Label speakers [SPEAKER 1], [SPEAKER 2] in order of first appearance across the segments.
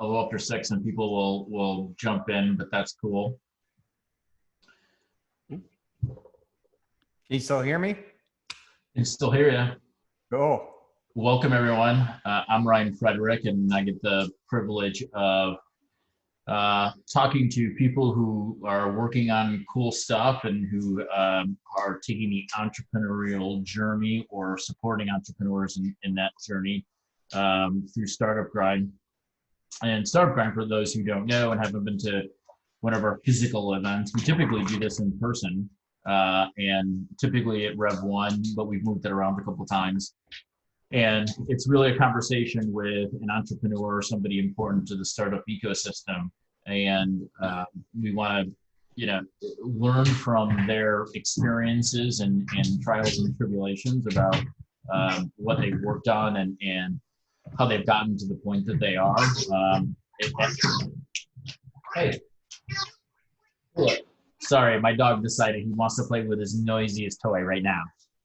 [SPEAKER 1] a little after 6 and people will jump in, but that's cool.
[SPEAKER 2] Can you still hear me?
[SPEAKER 1] I can still hear you.
[SPEAKER 2] Oh.
[SPEAKER 1] Welcome, everyone. I'm Ryan Frederick, and I get the privilege of talking to people who are working on cool stuff and who are taking the entrepreneurial journey or supporting entrepreneurs in that journey through Startup Grind. And Startup Grind, for those who don't know and haven't been to one of our physical events, we typically do this in person and typically at Rev 1, but we've moved it around a couple times. And it's really a conversation with an entrepreneur or somebody important to the startup ecosystem. And we want to, learn from their experiences and trials and tribulations about what they've worked on and how they've gotten to the point that they are. Hey, look, sorry, my dog decided he wants to play with his noisiest toy right now,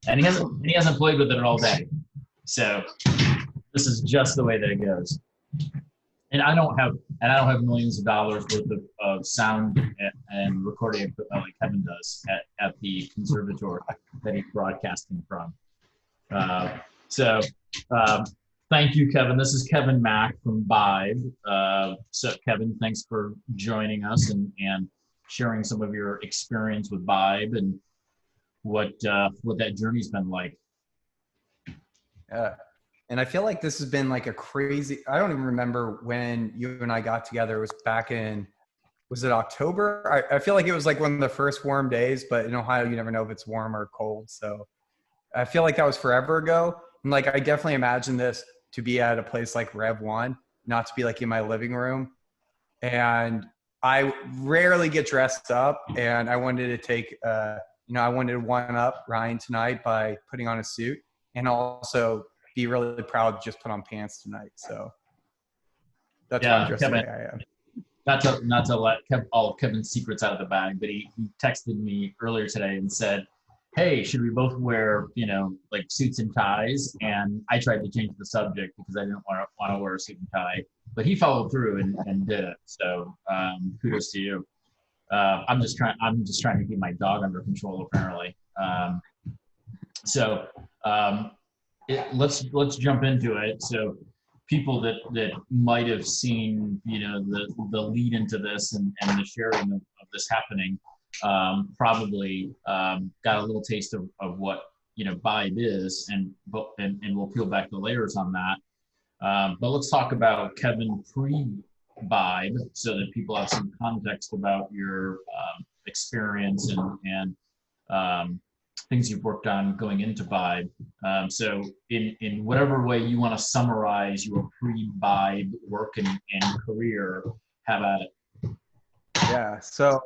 [SPEAKER 1] and he hasn't played with it all day. So this is just the way that it goes. And I don't have millions of dollars worth of sound and recording equipment like Kevin does at the conservatory that he's broadcasting from. Thank you, Kevin. This is Kevin Mack from BYBE. So Kevin, thanks for joining us and sharing some of your experience with BYBE and what that journey's been like.
[SPEAKER 2] Yeah. And I feel like this has been like a crazy, I don't even remember when you and I got together. It was back in, was it October? I feel like it was like one of the first warm days, but in Ohio, you never know if it's warm or cold. So I feel like that was forever ago. And like, I definitely imagine this to be at a place like Rev 1, not to be like in my living room. And I rarely get dressed up, and I wanted to take, I wanted to one up Ryan tonight by putting on a suit, and also be really proud to just put on pants tonight. So that's why I'm dressed the way I am.
[SPEAKER 1] Not to let all of Kevin's secrets out of the bag, but he texted me earlier today and said, hey, should we both wear, like suits and ties? And I tried to change the subject because I didn't want to wear a suit and tie, but he followed through and did it. So kudos to you. I'm just trying to keep my dog under control, apparently. Let's jump into it. So people that might have seen, the lead into this and the sharing of this happening probably got a little taste of what BYBE is, and we'll peel back the layers on that. But let's talk about Kevin pre-BYBE so that people have some context about your experience and things you've worked on going into BYBE. So in whatever way you want to summarize your pre-BYBE work and career, have at it.
[SPEAKER 2] Yeah, so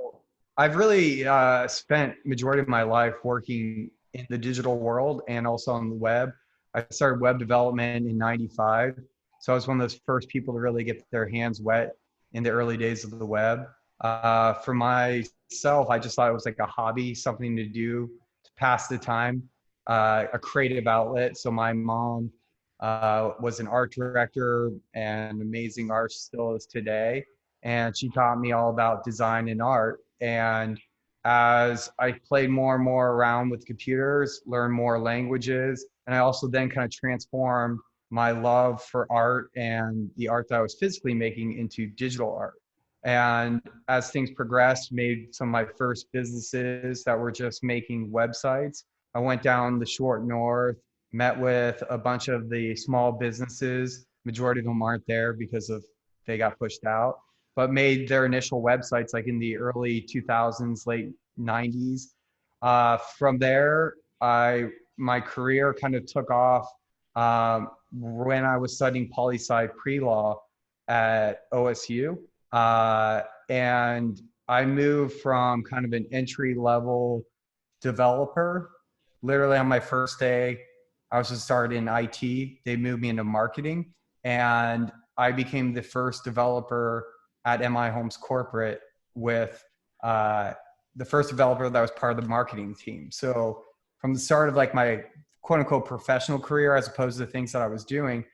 [SPEAKER 2] I've really spent majority of my life working in the digital world and also on the web. I started web development in '95. So I was one of those first people to really get their hands wet in the early days of the web. For myself, I just thought it was like a hobby, something to do to pass the time, a creative outlet. So my mom was an art director and amazing artist still is today. And she taught me all about design and art. And as I played more and more around with computers, learned more languages, and I also then kind of transformed my love for art and the art that I was physically making into digital art. And as things progressed, made some of my first businesses that were just making websites. I went down the short north, met with a bunch of the small businesses. Majority of them aren't there because they got pushed out, but made their initial websites like in the early 2000s, late 90s. From there, my career kind of took off when I was studying poli-sci pre-law at OSU. And I moved from kind of an entry-level developer. Literally on my first day, I was just started in IT. They moved me into marketing, and I became the first developer at MI Homes Corporate with the first developer that was part of the marketing team. So from the start of like my quote unquote professional career, as opposed to the things that I was doing,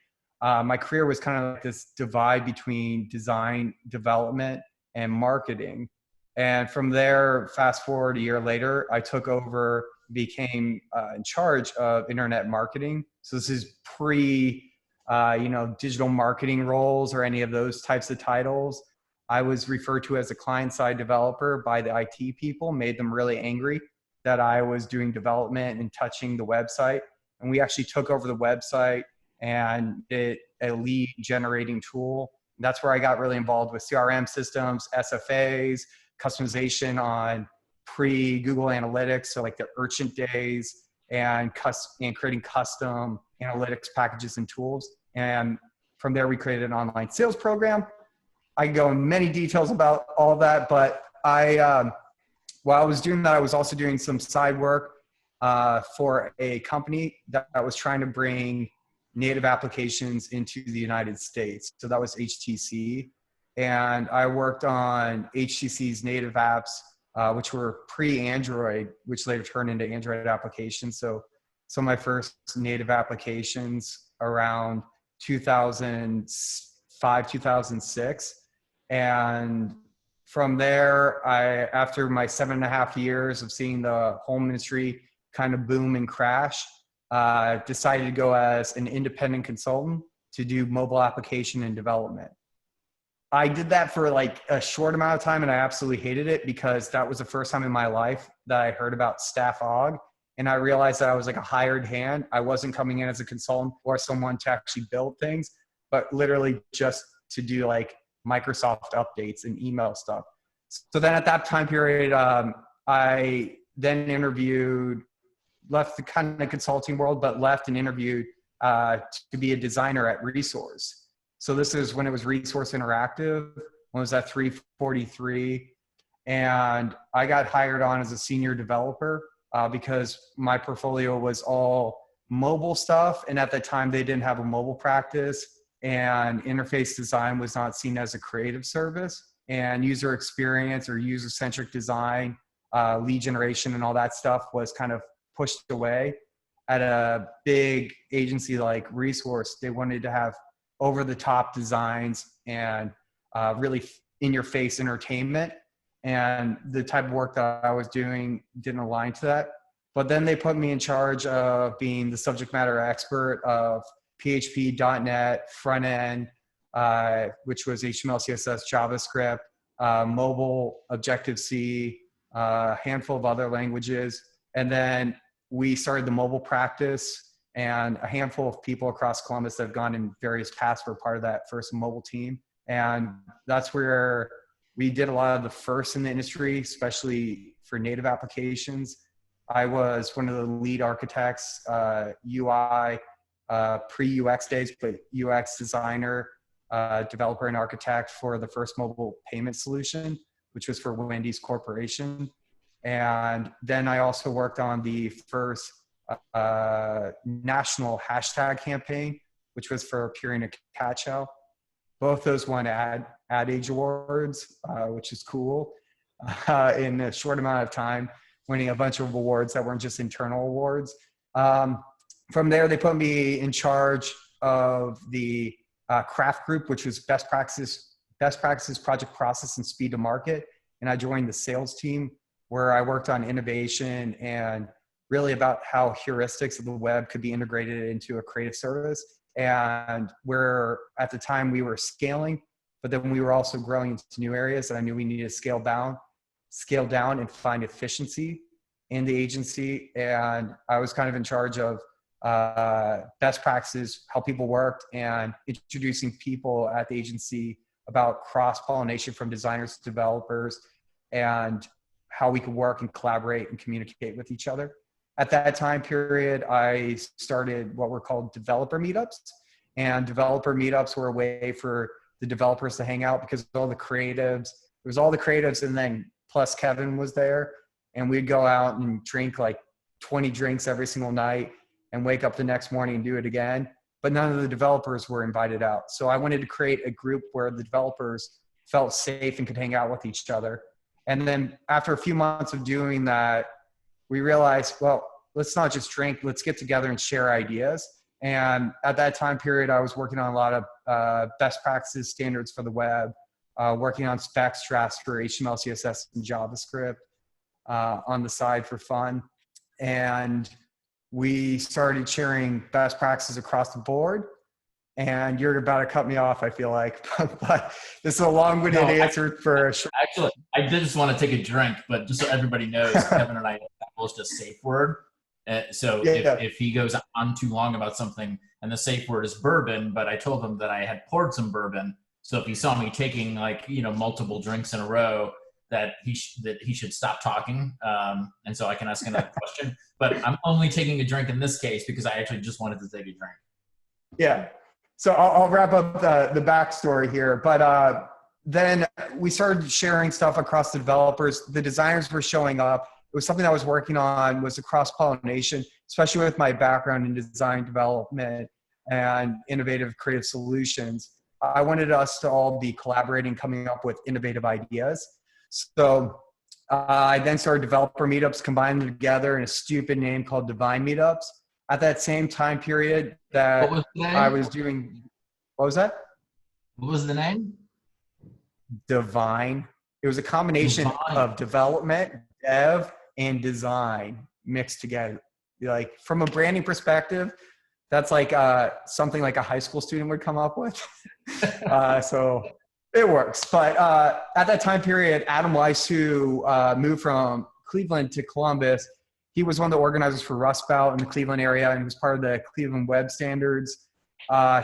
[SPEAKER 2] my career was kind of like this divide between design, development, and marketing. And from there, fast forward a year later, I took over, became in charge of internet marketing. So this is pre, digital marketing roles or any of those types of titles. I was referred to as a client-side developer by the IT people, made them really angry that I was doing development and touching the website. And we actually took over the website and did a lead generating tool. That's where I got really involved with CRM systems, SFAs, customization on pre-Google Analytics, so like the Urchin days, and creating custom analytics packages and tools. And from there, we created an online sales program. I can go in many details about all of that, but while I was doing that, I was also doing some side work for a company that was trying to bring native applications into the United States. So that was HTC. And I worked on HTC's native apps, which were pre-Android, which later turned into Android applications. So some of my first native applications around 2005, 2006. And from there, after my 7.5 years of seeing the home industry kind of boom and crash, decided to go as an independent consultant to do mobile application and development. I did that for like a short amount of time, and I absolutely hated it because that was the first time in my life that I heard about staff aug. And I realized that I was like a hired hand. I wasn't coming in as a consultant or someone to actually build things, but literally just to do like Microsoft updates and email stuff. So then at that time period, I then left the kind of consulting world, but left and interviewed to be a designer at Resource. So this is when it was Resource Interactive, when it was at 343. And I got hired on as a senior developer because my portfolio was all mobile stuff. And at the time they didn't have a mobile practice, and interface design was not seen as a creative service, and user experience or user-centric design, lead generation and all that stuff was kind of pushed away. At a big agency like Resource, they wanted to have over-the-top designs and really in-your-face entertainment. And the type of work that I was doing didn't align to that. But then they put me in charge of being the subject matter expert of PHP, .NET, front end, which was HTML, CSS, JavaScript, mobile, Objective-C, a handful of other languages. And then we started the mobile practice, and a handful of people across Columbus that have gone in various paths were part of that first mobile team. And that's where we did a lot of the first in the industry, especially for native applications. I was one of the lead architects, UI, pre-UX days, but UX designer, developer and architect for the first mobile payment solution, which was for Wendy's Corporation. And then I also worked on the first national hashtag campaign, which was for Purina Cat Chow. Both those won Ad Age Awards, which is cool, in a short amount of time, winning a bunch of awards that weren't just internal awards. From there, they put me in charge of the craft group, which was best practices, project process, and speed to market. And I joined the sales team, where I worked on innovation and really about how heuristics of the web could be integrated into a creative service. And where at the time we were scaling, but then we were also growing into new areas that I knew we needed to scale down and find efficiency in the agency. And I was kind of in charge of best practices, how people worked, and introducing people at the agency about cross-pollination from designers to developers and how we could work and collaborate and communicate with each other. At that time period, I started what were called developer meetups. And developer meetups were a way for the developers to hang out because all the creatives, there was all the creatives, and then plus Kevin was there. And we'd go out and drink like 20 drinks every single night and wake up the next morning and do it again. But none of the developers were invited out. So I wanted to create a group where the developers felt safe and could hang out with each other. And then after a few months of doing that, we realized, well, let's not just drink, let's get together and share ideas. And at that time period, I was working on a lot of best practices standards for the web, working on specs drafts for HTML, CSS, and JavaScript on the side for fun. And we started sharing best practices across the board. And you're about to cut me off, I feel like, but this is a long-winded answer for a short.
[SPEAKER 1] Actually, I did just want to take a drink, but just so everybody knows, Kevin and I established a safe word. So if he goes on too long about something, and the safe word is bourbon, but I told him that I had poured some bourbon. So if he saw me taking multiple drinks in a row, that he should stop talking, and so I can ask another question. But I'm only taking a drink in this case because I actually just wanted to take a drink.
[SPEAKER 2] Yeah. So I'll wrap up the backstory here, but then we started sharing stuff across the developers. The designers were showing up. It was something I was working on, was the cross-pollination, especially with my background in design development and innovative creative solutions. I wanted us to all be collaborating, coming up with innovative ideas. So I then started developer meetups, combined them together in a stupid name called Divine Meetups. At that same time period that I was doing, what was that?
[SPEAKER 1] What was the name?
[SPEAKER 2] Divine. It was a combination of development, dev, and design mixed together. Like from a branding perspective, that's like something like a high school student would come up with. So it works. But at that time period, Adam Weiss, who moved from Cleveland to Columbus, he was one of the organizers for Rust Belt in the Cleveland area, and he was part of the Cleveland Web Standards.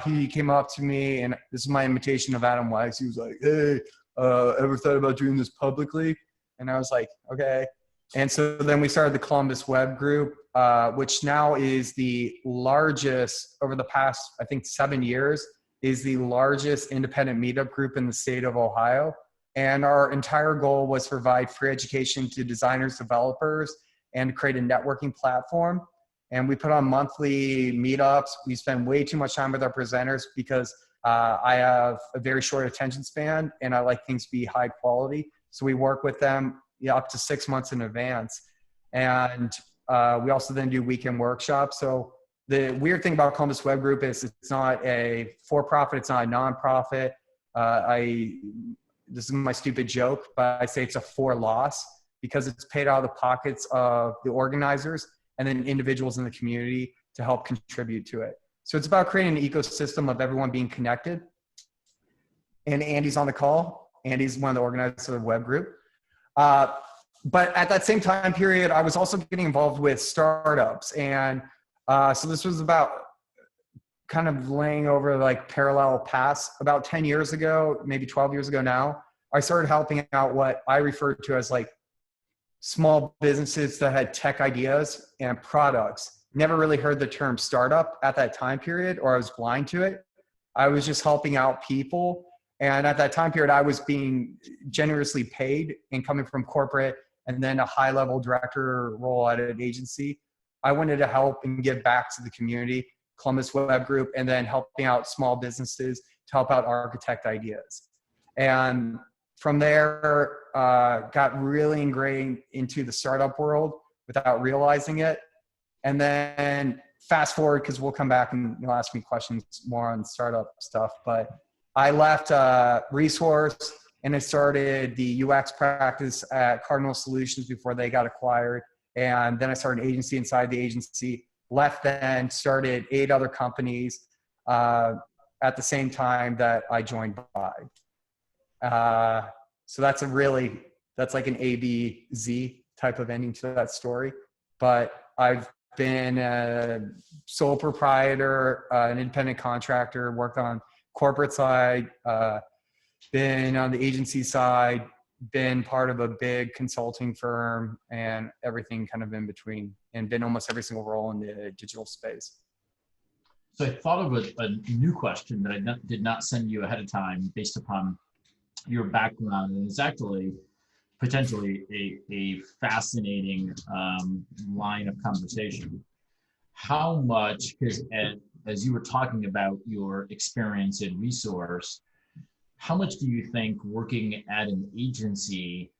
[SPEAKER 2] He came up to me, and this is my imitation of Adam Weiss. He was like, "Hey, ever thought about doing this publicly?" And I was like, "Okay." And so then we started the Columbus Web Group, which now is the largest, over the past, I think, 7 years, is the largest independent meetup group in the state of Ohio. And our entire goal was to provide free education to designers, developers, and create a networking platform. And we put on monthly meetups. We spend way too much time with our presenters because I have a very short attention span and I like things to be high quality. So we work with them up to 6 months in advance. And we also then do weekend workshops. So the weird thing about Columbus Web Group is it's not a for-profit, it's not a nonprofit. This is my stupid joke, but I say it's a for loss, because it's paid out of the pockets of the organizers and then individuals in the community to help contribute to it. So it's about creating an ecosystem of everyone being connected. And Andy's on the call. Andy's one of the organizers of the web group. But at that same time period, I was also getting involved with startups. And so this was about kind of laying over like parallel paths. About 10 years ago, maybe 12 years ago now, I started helping out what I refer to as like small businesses that had tech ideas and products. Never really heard the term startup at that time period, or I was blind to it. I was just helping out people. And at that time period, I was being generously paid and coming from corporate and then a high-level director role at an agency. I wanted to help and give back to the community, Columbus Web Group, and then helping out small businesses to help out architect ideas. And from there, got really ingrained into the startup world without realizing it. And then fast forward, because we'll come back and you'll ask me questions more on startup stuff. But I left Resource and I started the UX practice at Cardinal Solutions before they got acquired. And then I started an agency inside the agency, left then, started 8 other companies at the same time that I joined BYBE. So that's like an A, B, Z type of ending to that story. But I've been a sole proprietor, an independent contractor, worked on corporate side, been on the agency side, been part of a big consulting firm, and everything kind of in between, and been almost every single role in the digital space.
[SPEAKER 1] So I thought of a new question that I did not send you ahead of time based upon your background, and it's actually potentially a fascinating line of conversation. How much, because as you were talking about your experience in Resource, how much do you think working at an agency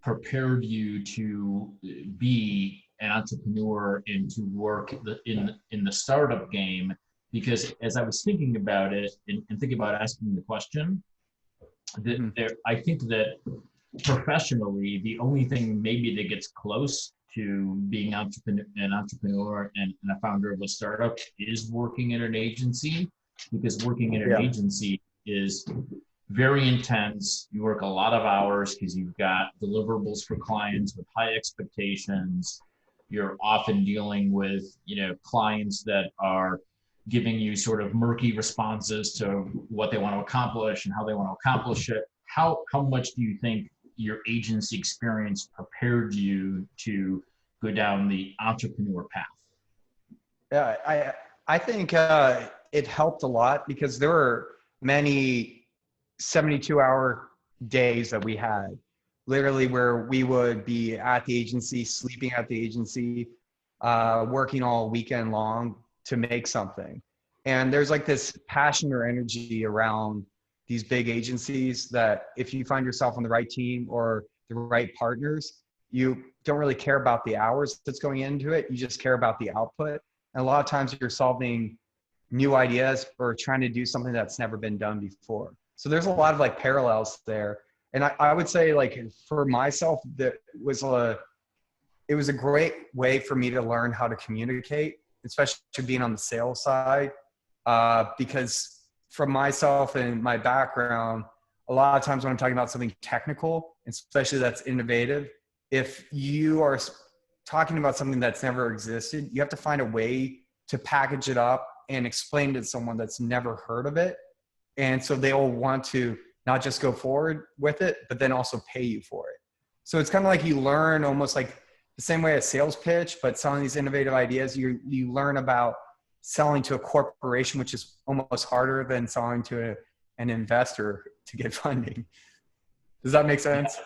[SPEAKER 1] prepared you to be an entrepreneur and to work in the startup game because as I was thinking about it and thinking about asking the question, that
[SPEAKER 2] Mhm.
[SPEAKER 1] there, I think that professionally, the only thing maybe that gets close to being an entrepreneur and a founder of a startup is working in an agency, because working in an
[SPEAKER 2] Yeah.
[SPEAKER 1] agency is very intense. You work a lot of hours because you've got deliverables for clients with high expectations. You're often dealing with, clients that are giving you sort of murky responses to what they want to accomplish and how they want to accomplish it. How much do you think your agency experience prepared you to go down the entrepreneur path?
[SPEAKER 2] Yeah, I think it helped a lot because there were many 72-hour days that we had, literally where we would be at the agency, sleeping at the agency, working all weekend long to make something. And there's like this passion or energy around these big agencies that if you find yourself on the right team or the right partners, you don't really care about the hours that's going into it. You just care about the output. And a lot of times you're solving new ideas or trying to do something that's never been done before. So there's a lot of like parallels there. And I would say like for myself, that was it was a great way for me to learn how to communicate, especially being on the sales side. Because from myself and my background, a lot of times when I'm talking about something technical, especially that's innovative, if you are talking about something that's never existed, you have to find a way to package it up and explain to someone that's never heard of it. And so they will want to not just go forward with it, but then also pay you for it. So it's kind of like you learn almost like the same way a sales pitch, but selling these innovative ideas, you learn about selling to a corporation, which is almost harder than selling to an investor to get funding. Does that make
[SPEAKER 1] Yeah,
[SPEAKER 2] sense?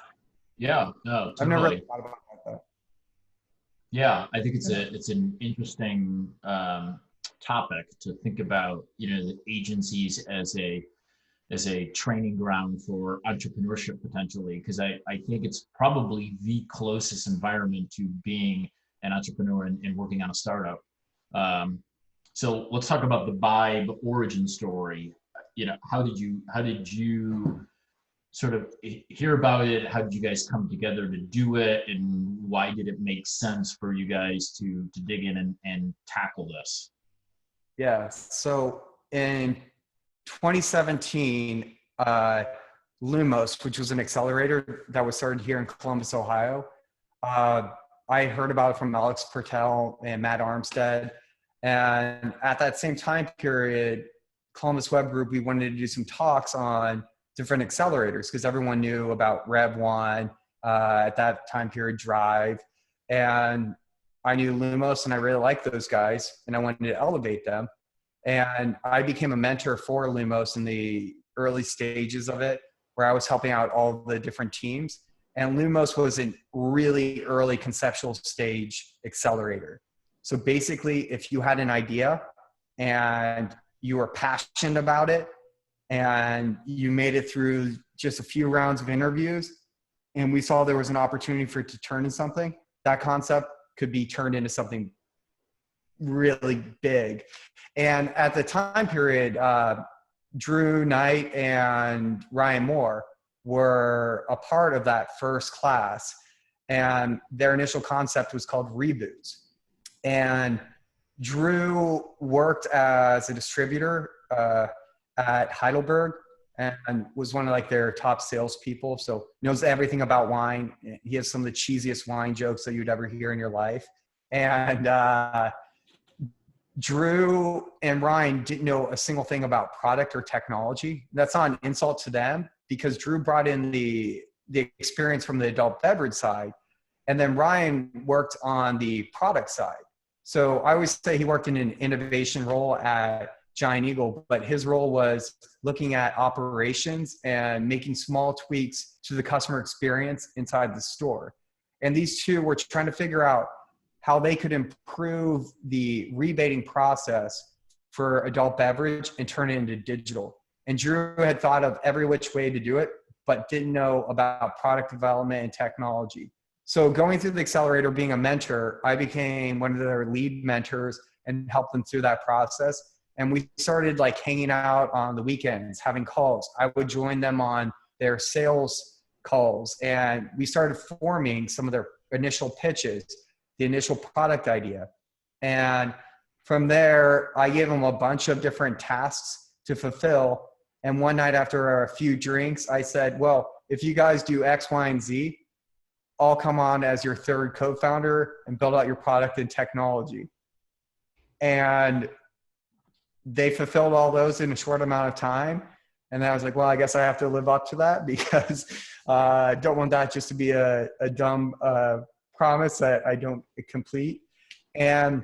[SPEAKER 1] yeah, no,
[SPEAKER 2] I've never really
[SPEAKER 1] totally.
[SPEAKER 2] thought about that.
[SPEAKER 1] Yeah, I think it's an interesting topic to think about. The agencies as a training ground for entrepreneurship potentially, because I think it's probably the closest environment to being an entrepreneur and working on a startup. Um, so let's talk about the BYBE origin story. How did you sort of hear about it? How did you guys come together to do it, and why did it make sense for you guys to dig in and tackle this?
[SPEAKER 2] Yeah. So in 2017, Lumos, which was an accelerator that was started here in Columbus, Ohio, uh, I heard about it from Alex Pertel and Matt Armstead. And at that same time period, Columbus Web Group, we wanted to do some talks on different accelerators because everyone knew about Rev One at that time period, Drive. And I knew Lumos and I really liked those guys and I wanted to elevate them. And I became a mentor for Lumos in the early stages of it, where I was helping out all the different teams. And Lumos was a really early conceptual stage accelerator. So basically, if you had an idea and you were passionate about it and you made it through just a few rounds of interviews and we saw there was an opportunity for it to turn into something, that concept could be turned into something really big. And at the time period, Drew Knight and Ryan Moore were a part of that first class. And their initial concept was called Reboots. And Drew worked as a distributor at Heidelberg and was one of like their top salespeople. So knows everything about wine. He has some of the cheesiest wine jokes that you'd ever hear in your life. And Drew and Ryan didn't know a single thing about product or technology. That's not an insult to them because Drew brought in the experience from the adult beverage side. And then Ryan worked on the product side. So I always say he worked in an innovation role at Giant Eagle, but his role was looking at operations and making small tweaks to the customer experience inside the store. And these two were trying to figure out how they could improve the rebating process for adult beverage and turn it into digital. And Drew had thought of every which way to do it, but didn't know about product development and technology. So going through the accelerator, being a mentor, I became one of their lead mentors and helped them through that process. And we started like hanging out on the weekends, having calls. I would join them on their sales calls, and we started forming some of their initial pitches, the initial product idea. And from there, I gave them a bunch of different tasks to fulfill. And one night after a few drinks, I said, well, if you guys do X, Y, and Z, I'll come on as your third co-founder and build out your product and technology. And they fulfilled all those in a short amount of time. And then I was like, well, I guess I have to live up to that, because I don't want that just to be a dumb promise that I don't complete. And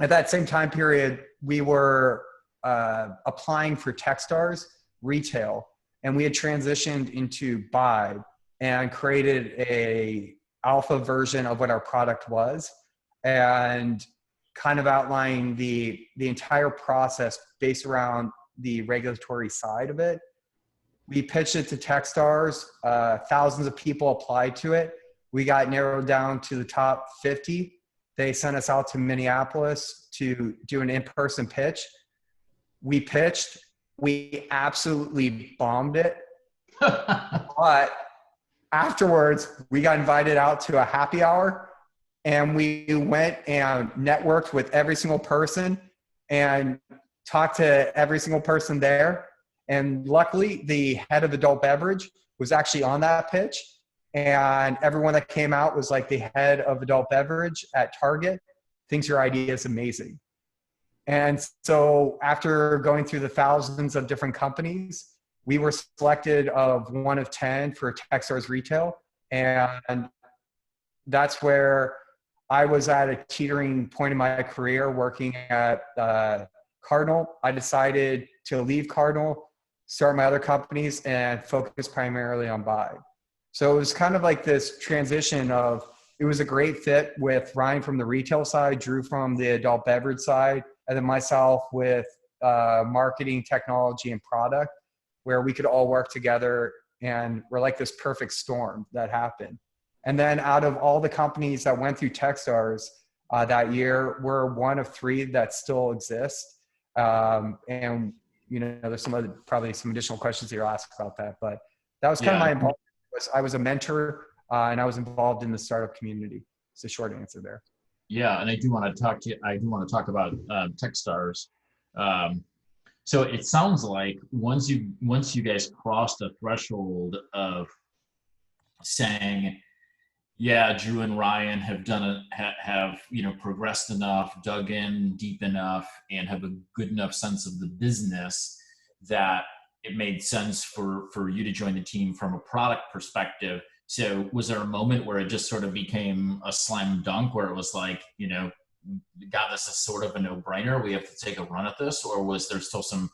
[SPEAKER 2] at that same time period, we were applying for Techstars retail, and we had transitioned into BYBE and created a alpha version of what our product was, and kind of outlining the entire process based around the regulatory side of it. We pitched it to Techstars. Thousands of people applied to it. We got narrowed down to the top 50. They sent us out to Minneapolis to do an in-person pitch. We pitched. We absolutely bombed it. But afterwards, we got invited out to a happy hour, and we went and networked with every single person and talked to every single person there. And luckily, the head of adult beverage was actually on that pitch. And everyone that came out was like, the head of adult beverage at Target thinks your idea is amazing. And so after going through the thousands of different companies, we were selected of one of 10 for Techstars Retail. And that's where I was at a teetering point in my career working at Cardinal. I decided to leave Cardinal, start my other companies, and focus primarily on BYBE. So it was kind of like this transition of, it was a great fit with Ryan from the retail side, Drew from the adult beverage side, and then myself with marketing, technology, and product, where we could all work together, and we're like this perfect storm that happened. And then out of all the companies that went through Techstars that year, we're one of 3 that still exist. And you know, there's probably some additional questions that you'll ask about that, but that was kind of my involvement. I was a mentor, and I was involved in the startup community. It's the short answer there.
[SPEAKER 1] Yeah, and I do want to talk about Techstars. So it sounds like once you guys crossed the threshold of saying, yeah, Drew and Ryan have have progressed enough, dug in deep enough, and have a good enough sense of the business that it made sense for you to join the team from a product perspective. So was there a moment where it just sort of became a slam dunk, where it was like, God, this is sort of a no-brainer, we have to take a run at this? Or was there still some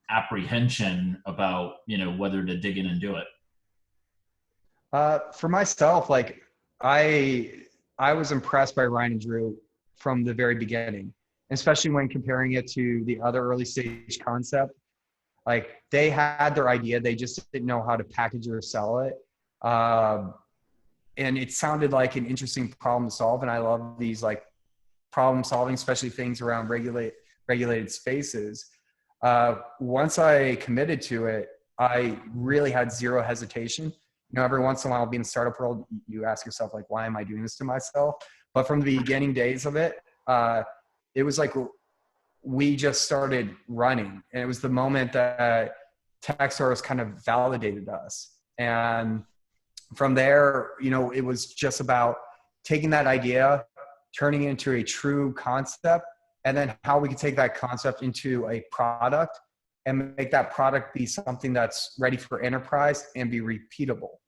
[SPEAKER 1] apprehension about, whether to dig in and do it?
[SPEAKER 2] For myself, like I was impressed by Ryan and Drew from the very beginning, especially when comparing it to the other early stage concept. Like, they had their idea, they just didn't know how to package or sell it. And it sounded like an interesting problem to solve. And I love these like problem solving, especially things around regulated spaces. Once I committed to it, I really had zero hesitation. Every once in a while, being in the startup world, you ask yourself, like, why am I doing this to myself? But from the beginning days of it, it was like we just started running. And it was the moment that Techstars kind of validated us. And from there, it was just about taking that idea, turning it into a true concept, and then how we could take that concept into a product and make that product be something that's ready for enterprise and be repeatable.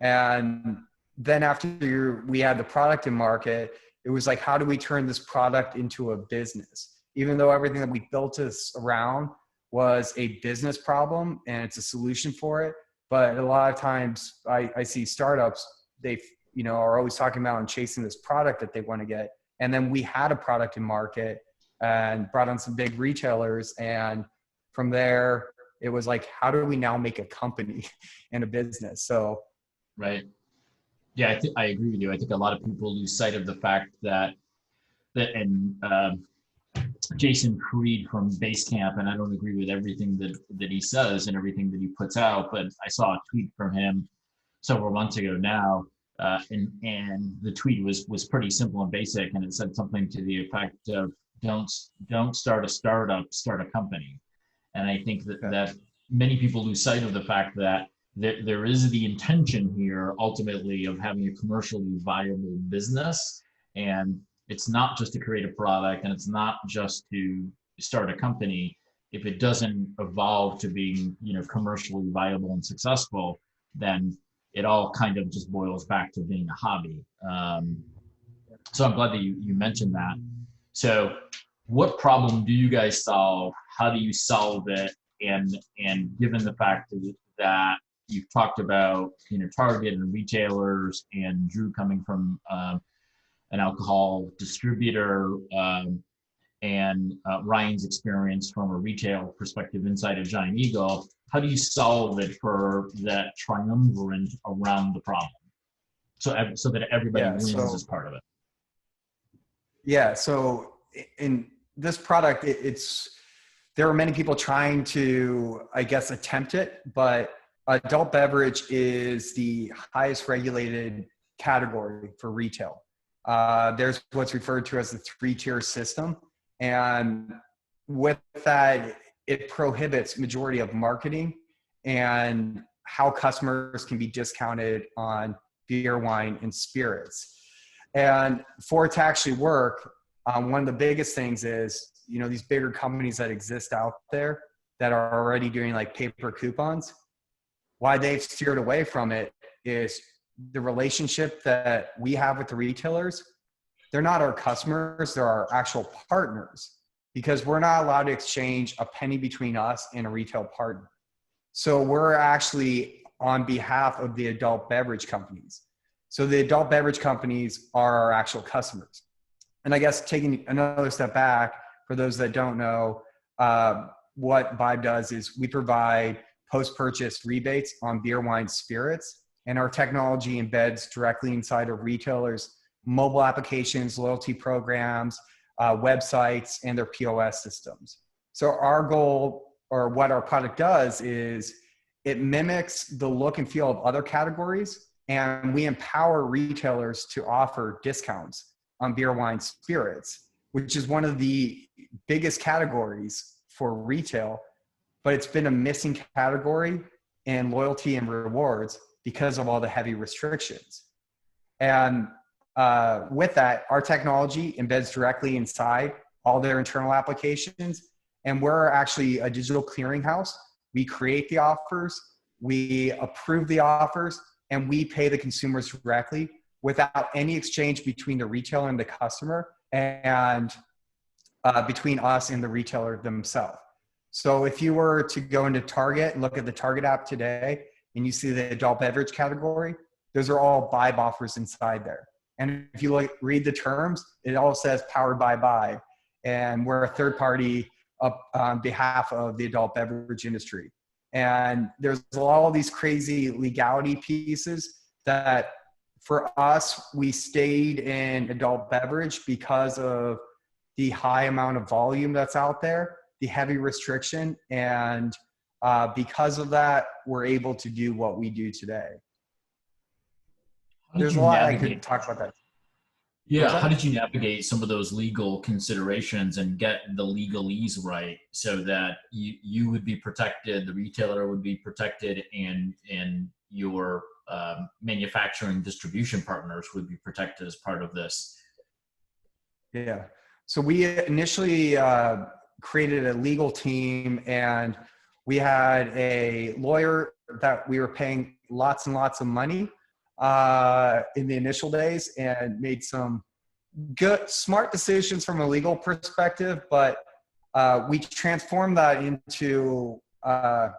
[SPEAKER 2] And then after we had the product in market, it was like, how do we turn this product into a business? Even though everything that we built this around was a business problem and it's a solution for it. But a lot of times I see startups, they are always talking about and chasing this product that they want to get. And then we had a product in market and brought on some big retailers. And from there, it was like, how do we now make a company and a business? So,
[SPEAKER 1] right. Yeah, I agree with you. I think a lot of people lose sight of the fact that Jason Creed from Basecamp, and I don't agree with everything that he says and everything that he puts out, but I saw a tweet from him several months ago now, and the tweet was pretty simple and basic, and it said something to the effect of don't start a startup, start a company. And I think that many people lose sight of the fact that there is the intention here ultimately of having a commercially viable business, and it's not just to create a product, and it's not just to start a company. If it doesn't evolve to being, commercially viable and successful, then it all kind of just boils back to being a hobby. So I'm glad that you mentioned that. So what problem do you guys solve? How do you solve it? And given the fact that you've talked about, Target and retailers, and Drew coming from an alcohol distributor, and Ryan's experience from a retail perspective inside of Giant Eagle, how do you solve it for that triumvirate around the problem, so that everybody wins as part of it?
[SPEAKER 2] Yeah. So in this product, there are many people trying to, I guess, attempt it, but adult beverage is the highest regulated category for retail. There's what's referred to as the 3-tier system. And with that, it prohibits majority of marketing and how customers can be discounted on beer, wine, and spirits. And for it to actually work, one of the biggest things is, these bigger companies that exist out there that are already doing like paper coupons, why they've steered away from it is the relationship that we have with the retailers. They're not our customers, they're our actual partners, because we're not allowed to exchange a penny between us and a retail partner. So we're actually on behalf of the adult beverage companies. So the adult beverage companies are our actual customers. And I guess taking another step back, for those that don't know, what BYBE does is we provide post-purchase rebates on beer, wine, spirits, and our technology embeds directly inside of retailers' mobile applications, loyalty programs, websites, and their POS systems. So our goal, or what our product does, is it mimics the look and feel of other categories, and we empower retailers to offer discounts on beer, wine, spirits, which is one of the biggest categories for retail, but it's been a missing category in loyalty and rewards because of all the heavy restrictions. And with that, our technology embeds directly inside all their internal applications, and we're actually a digital clearinghouse. We create the offers, we approve the offers, and we pay the consumers directly without any exchange between the retailer and the customer, and between us and the retailer themselves. So if you were to go into Target and look at the Target app today, and you see the adult beverage category, those are all BYBE offers inside there. And if you read the terms, it all says powered by BYBE. And we're a third party on behalf of the adult beverage industry. And there's all these crazy legality pieces that, for us, we stayed in adult beverage because of the high amount of volume that's out there, the heavy restriction, and because of that, we're able to do what we do today. There's a lot I could talk about that.
[SPEAKER 1] Yeah, how did you navigate some of those legal considerations and get the legalese right so that you would be protected, the retailer would be protected, and your manufacturing distribution partners would be protected as part of this?
[SPEAKER 2] Yeah, so we initially created a legal team, and we had a lawyer that we were paying lots and lots of money in the initial days, and made some good, smart decisions from a legal perspective. But we transformed that into, I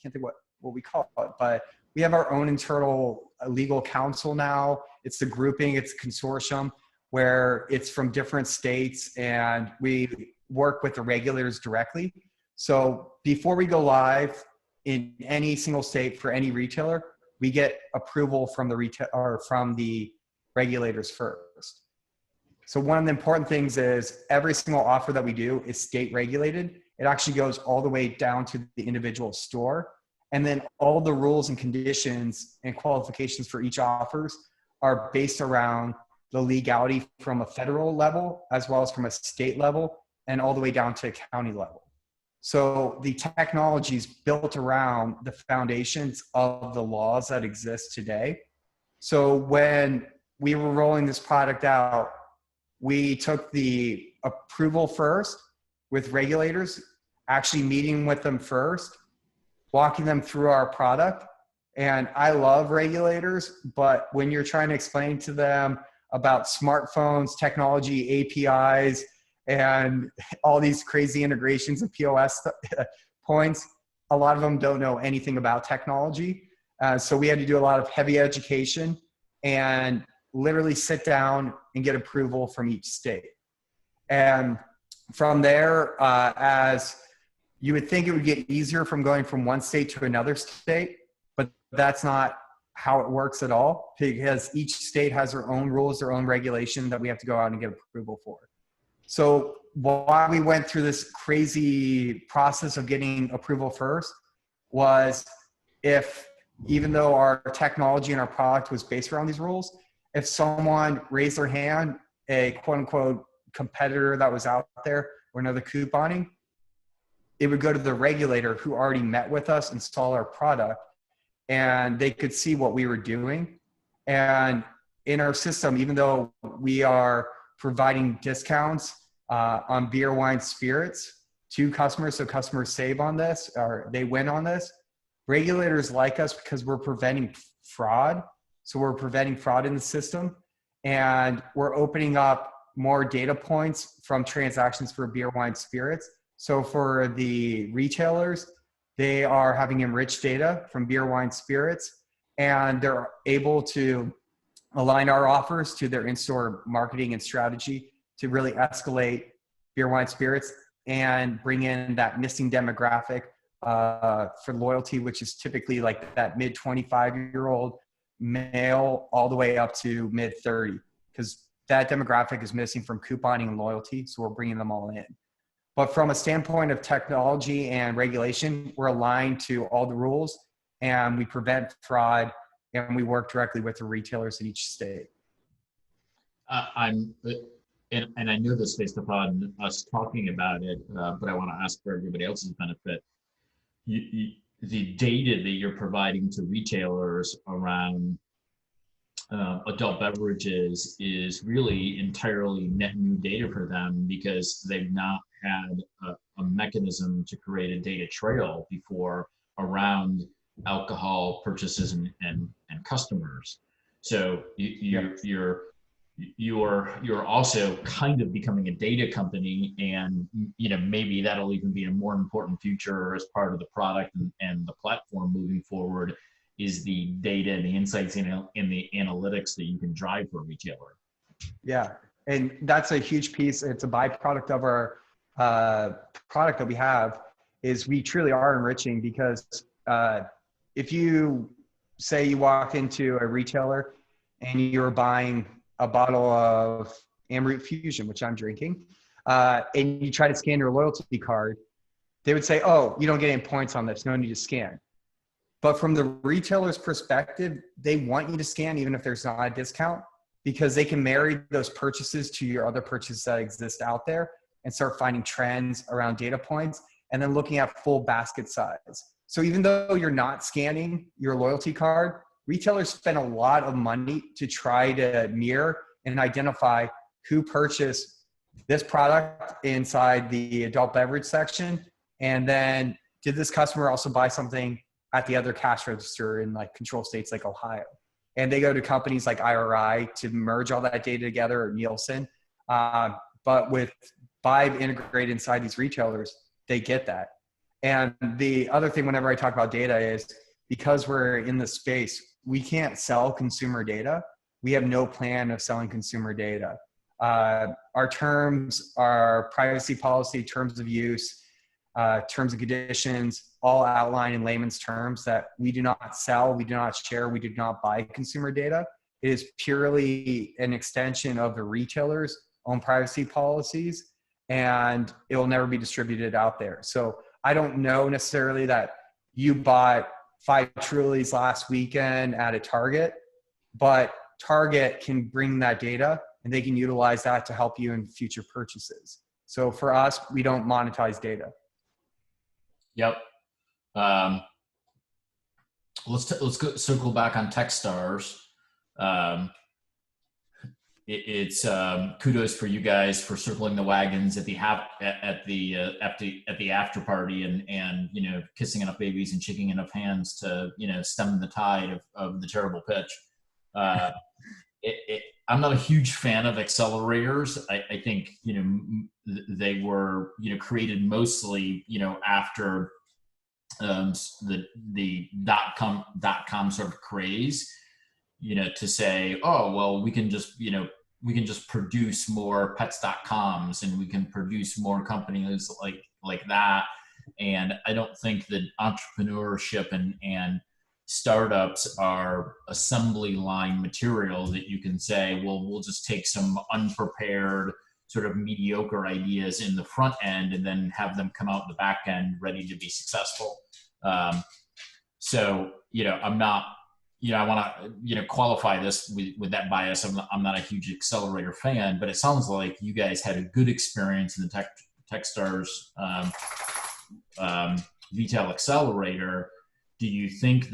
[SPEAKER 2] can't think what we call it, but we have our own internal legal counsel now. It's the grouping, it's a consortium where it's from different states, and we work with the regulators directly. So before we go live in any single state for any retailer, we get approval from the retail or from the regulators first. So one of the important things is every single offer that we do is state regulated. It actually goes all the way down to the individual store. And then all the rules and conditions and qualifications for each offers are based around the legality from a federal level, as well as from a state level, and all the way down to a county level. So the technology is built around the foundations of the laws that exist today. So when we were rolling this product out, we took the approval first with regulators, actually meeting with them first, walking them through our product. And I love regulators, but when you're trying to explain to them about smartphones, technology, APIs, and all these crazy integrations and POS points, a lot of them don't know anything about technology. So we had to do a lot of heavy education and literally sit down and get approval from each state. And from there, as you would think it would get easier from going from one state to another state, but that's not how it works at all, because each state has their own rules, their own regulation that we have to go out and get approval for. So why we went through this crazy process of getting approval first was, if, even though our technology and our product was based around these rules, if someone raised their hand, a quote unquote competitor that was out there or another couponing, it would go to the regulator who already met with us and saw our product, and they could see what we were doing. And in our system, even though we are providing discounts on beer, wine, spirits to customers, so customers save on this, or they win on this, regulators like us because we're preventing fraud. So we're preventing fraud in the system, and we're opening up more data points from transactions for beer, wine, spirits. So for the retailers, they are having enriched data from beer, wine, spirits, and they're able to align our offers to their in-store marketing and strategy to really escalate beer, wine, spirits and bring in that missing demographic for loyalty, which is typically like that mid 25-year-old male all the way up to mid 30, because that demographic is missing from couponing and loyalty. So we're bringing them all in. But from a standpoint of technology and regulation, we're aligned to all the rules, and we prevent fraud, and we work directly with the retailers in each state.
[SPEAKER 1] And I know this based upon us talking about it, but I want to ask for everybody else's benefit. The data that you're providing to retailers around adult beverages is really entirely net new data for them, because they've not had a mechanism to create a data trail before around alcohol purchases and customers. So you're also kind of becoming a data company, and maybe that'll even be a more important feature as part of the product and the platform moving forward, is the data and the insights in the analytics that you can drive for a retailer.
[SPEAKER 2] Yeah, and that's a huge piece. It's a byproduct of our product that we have, is we truly are enriching, because if you say you walk into a retailer and you're buying a bottle of Amroot Fusion, which I'm drinking, and you try to scan your loyalty card, they would say, oh, you don't get any points on this, no need to scan. But from the retailer's perspective, they want you to scan even if there's not a discount, because they can marry those purchases to your other purchases that exist out there and start finding trends around data points, and then looking at full basket size. So even though you're not scanning your loyalty card, retailers spend a lot of money to try to mirror and identify who purchased this product inside the adult beverage section, and then did this customer also buy something at the other cash register in like control states like Ohio. And they go to companies like IRI to merge all that data together, or Nielsen. But with BYBE integrated inside these retailers, they get that. And the other thing, whenever I talk about data, is because we're in the space, we can't sell consumer data. We have no plan of selling consumer data. Our terms, our privacy policy, terms of use, terms and conditions, all outlined in layman's terms that we do not sell, we do not share, we do not buy consumer data. It is purely an extension of the retailers own privacy policies, and it will never be distributed out there. So I don't know necessarily that you bought 5 Trulies last weekend at a Target, but Target can bring that data and they can utilize that to help you in future purchases. So for us, we don't monetize data.
[SPEAKER 1] Yep. Let's go circle back on Techstars. It's kudos for you guys for circling the wagons at the after party and kissing enough babies and shaking enough hands to stem the tide of the terrible pitch. I'm not a huge fan of accelerators. I think they were created mostly after the dot com sort of craze, to say, oh well, we can just produce more pets.coms and we can produce more companies like that. And I don't think that entrepreneurship and startups are assembly line material that you can say, well, we'll just take some unprepared sort of mediocre ideas in the front end and then have them come out in the back end ready to be successful. So I'm not, I want to, qualify this with that bias. I'm not a huge accelerator fan, but it sounds like you guys had a good experience in the Techstars Retail Accelerator. Do you think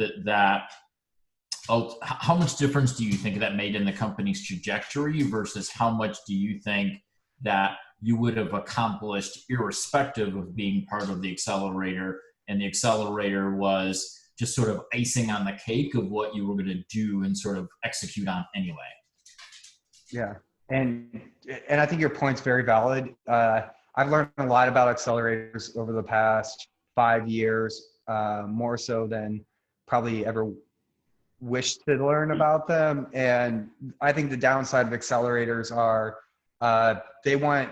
[SPEAKER 1] how much difference do you think that made in the company's trajectory versus how much do you think that you would have accomplished irrespective of being part of the accelerator, and the accelerator was just sort of icing on the cake of what you were going to do and sort of execute on anyway?
[SPEAKER 2] Yeah. And I think your point's very valid. I've learned a lot about accelerators over the past 5 years, more so than probably ever wished to learn about them. And I think the downside of accelerators are they want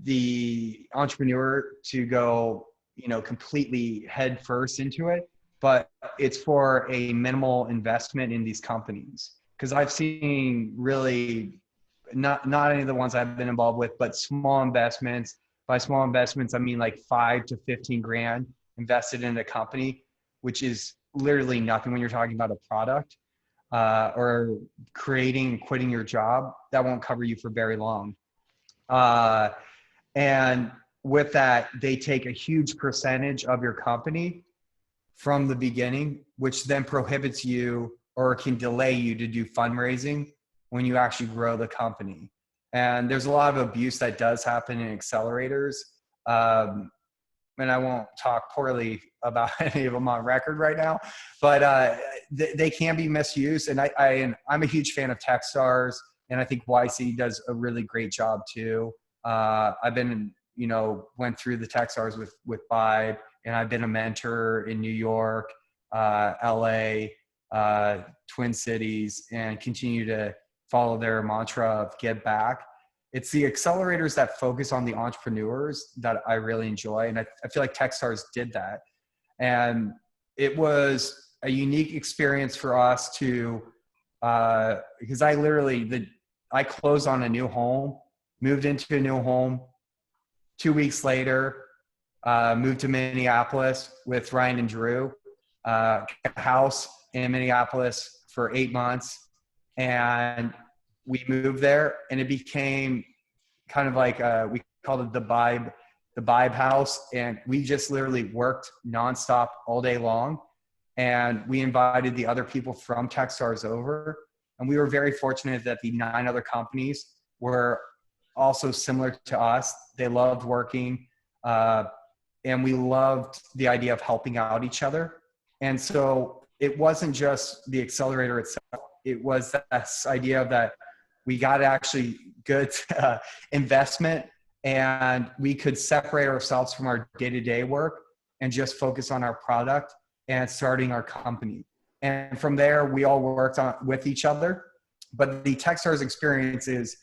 [SPEAKER 2] the entrepreneur to go, completely head first into it, but it's for a minimal investment in these companies. Because I've seen really not any of the ones I've been involved with, but small investments. By small investments, I mean like 5 to 15 grand invested in a company, which is literally nothing when you're talking about a product or quitting your job. That won't cover you for very long. And with that, they take a huge percentage of your company from the beginning, which then prohibits you or can delay you to do fundraising when you actually grow the company. And there's a lot of abuse that does happen in accelerators. And I won't talk poorly about any of them on record right now, but they can be misused. And I'm a huge fan of Techstars, and I think YC does a really great job too. I've been, went through the Techstars with BYBE, and I've been a mentor in New York, LA, Twin Cities, and continue to follow their mantra of give back. It's the accelerators that focus on the entrepreneurs that I really enjoy. And I feel like Techstars did that. And it was a unique experience for us to, because I closed on a new home, moved into a new home. 2 weeks later, moved to Minneapolis with Ryan and Drew, a house in Minneapolis for 8 months. And we moved there, and it became kind of like we called it the BYBE house, and we just literally worked nonstop all day long. And we invited the other people from Techstars over, and we were very fortunate that the 9 other companies were also similar to us. They loved working, and we loved the idea of helping out each other. And so it wasn't just the accelerator itself. It was this idea of that we got actually good investment, and we could separate ourselves from our day-to-day work and just focus on our product and starting our company. And from there, we all worked with each other. But the Techstars experience is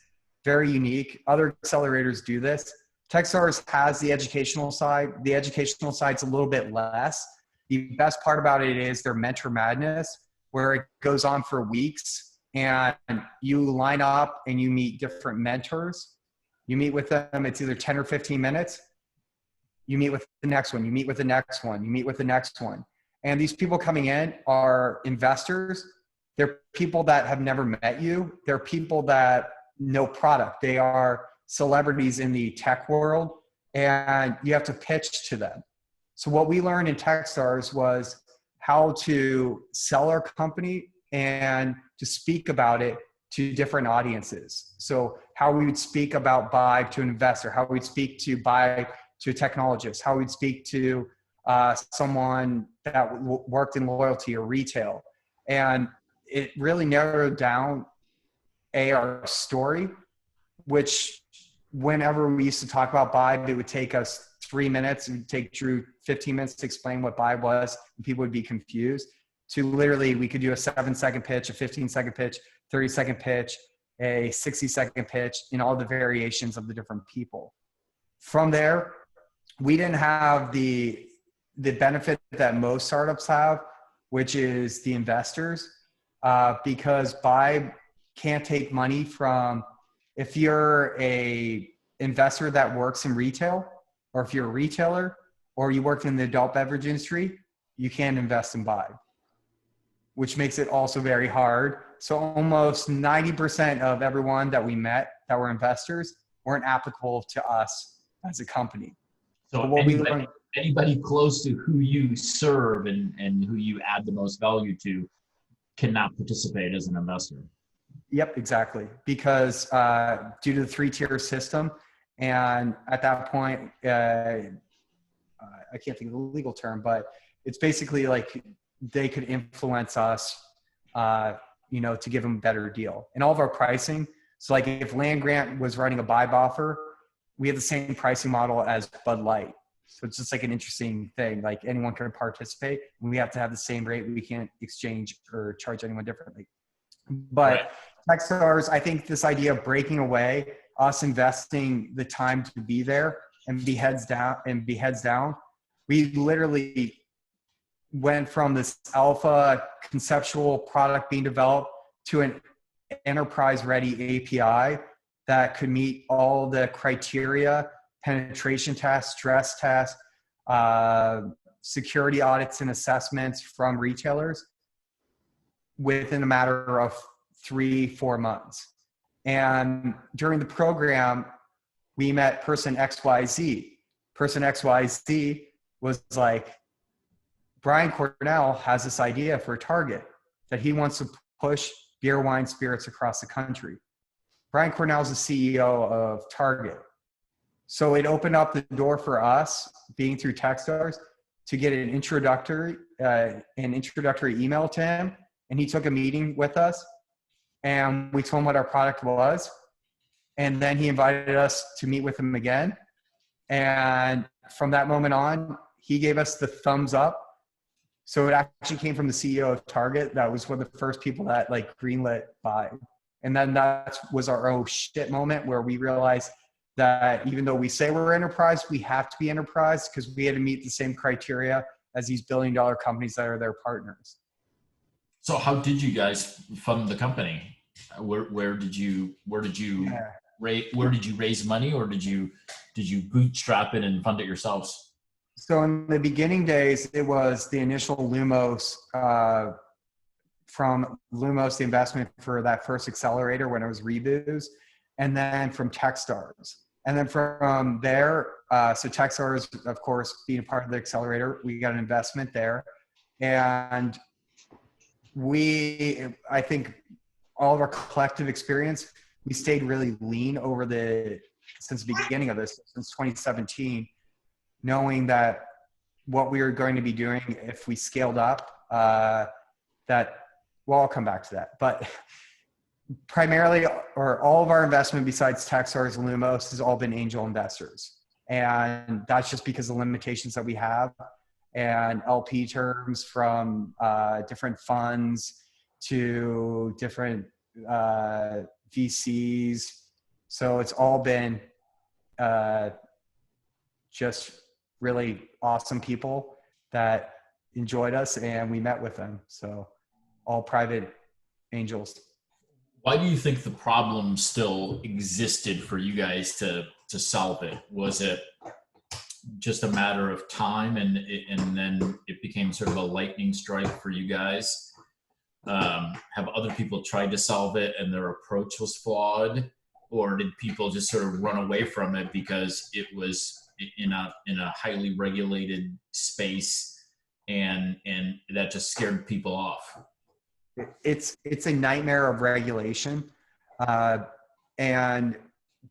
[SPEAKER 2] very unique. Other accelerators do this. Techstars has the educational side. The educational side's a little bit less. The best part about it is their Mentor Madness, where it goes on for weeks, and you line up and you meet different mentors, You meet with them, it's either 10 or 15 minutes. You meet with the next one, you meet with the next one, you meet with the next one. And these people coming in are investors. They're people that have never met you. They're people that know product. They are celebrities in the tech world, and you have to pitch to them. So what we learned in Techstars was how to sell our company and to speak about it to different audiences. So how we would speak about BYBE to an investor, how we'd speak to BYBE to a technologist, how we'd speak to someone that worked in loyalty or retail. And it really narrowed down our story, which whenever we used to talk about BYBE, it would take us 3 minutes. It would take Drew 15 minutes to explain what BYBE was, and people would be confused. To literally, we could do a 7-second pitch, a 15-second pitch, 30-second pitch, a 60-second pitch, in all the variations of the different people. From there, we didn't have the benefit that most startups have, which is the investors, because BYBE can't take money from, if you're a investor that works in retail, or if you're a retailer, or you work in the adult beverage industry, you can't invest in BYBE, which makes it also very hard. So almost 90% of everyone that we met that were investors weren't applicable to us as a company.
[SPEAKER 1] So
[SPEAKER 2] what
[SPEAKER 1] anybody close to who you serve and who you add the most value to cannot participate as an investor.
[SPEAKER 2] Yep, exactly. Because due to the 3-tier system, and at that point, I can't think of the legal term, but it's basically like they could influence us, to give them a better deal. And all of our pricing, so like if Land Grant was running a BYBE offer, we have the same pricing model as Bud Light. So it's just like an interesting thing. Like anyone can participate. We have to have the same rate. We can't exchange or charge anyone differently. But right. Techstars, I think this idea of breaking away, us investing the time to be there and be heads down, we literally went from this alpha conceptual product being developed to an enterprise ready API that could meet all the criteria, penetration tests, stress tests, security audits and assessments from retailers within a matter of 3-4 months. And during the program, we met person XYZ. Person XYZ was like, Brian Cornell has this idea for Target that he wants to push beer, wine, spirits across the country. Brian Cornell is the CEO of Target. So it opened up the door for us, being through Techstars, to get an introductory email to him. And he took a meeting with us, and we told him what our product was. And then he invited us to meet with him again. And from that moment on, he gave us the thumbs up. So it actually came from the CEO of Target. That was one of the first people that like greenlit BYBE. And then that was our oh shit moment, where we realized that even though we say we're enterprise, we have to be enterprise, because we had to meet the same criteria as these billion-dollar companies that are their partners.
[SPEAKER 1] So how did you guys fund the company? Where did you raise money, or did you bootstrap it and fund it yourselves?
[SPEAKER 2] So in the beginning days, it was the initial Lumos, from Lumos, the investment for that first accelerator when it was Rebooz, and then from Techstars. And then from there, so Techstars, of course, being a part of the accelerator, we got an investment there. And I think all of our collective experience, we stayed really lean since the beginning of this, since 2017, knowing that what we were going to be doing if we scaled up, I'll come back to that. But primarily, or all of our investment besides Techstars and Lumos has all been angel investors. And that's just because of the limitations that we have, and LP terms from different funds to different VCs. So it's all been just really awesome people that enjoyed us, and we met with them. So all private angels.
[SPEAKER 1] Why do you think the problem still existed for you guys to solve it? Was it just a matter of time, and then it became sort of a lightning strike for you guys? Have other people tried to solve it and their approach was flawed, or did people just sort of run away from it because it was in a highly regulated space, and that just scared people off?
[SPEAKER 2] It's a nightmare of regulation, uh, and